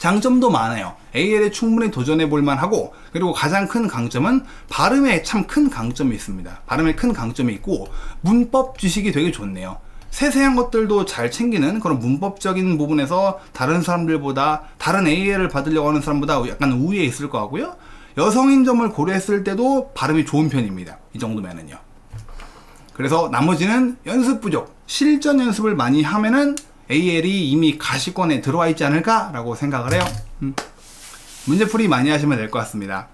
장점도 많아요. AL에 충분히 도전해 볼 만하고, 그리고 가장 큰 강점은 발음에 참 큰 강점이 있습니다. 발음에 큰 강점이 있고 문법 지식이 되게 좋네요. 세세한 것들도 잘 챙기는 그런 문법적인 부분에서 다른 사람들보다, 다른 AL을 받으려고 하는 사람보다 약간 우위에 있을 것 같고요. 여성인 점을 고려했을 때도 발음이 좋은 편입니다. 이 정도면은요. 그래서 나머지는 연습 부족, 실전 연습을 많이 하면은 AL이 이미 가시권에 들어와 있지 않을까 라고 생각을 해요. 문제풀이 많이 하시면 될 것 같습니다.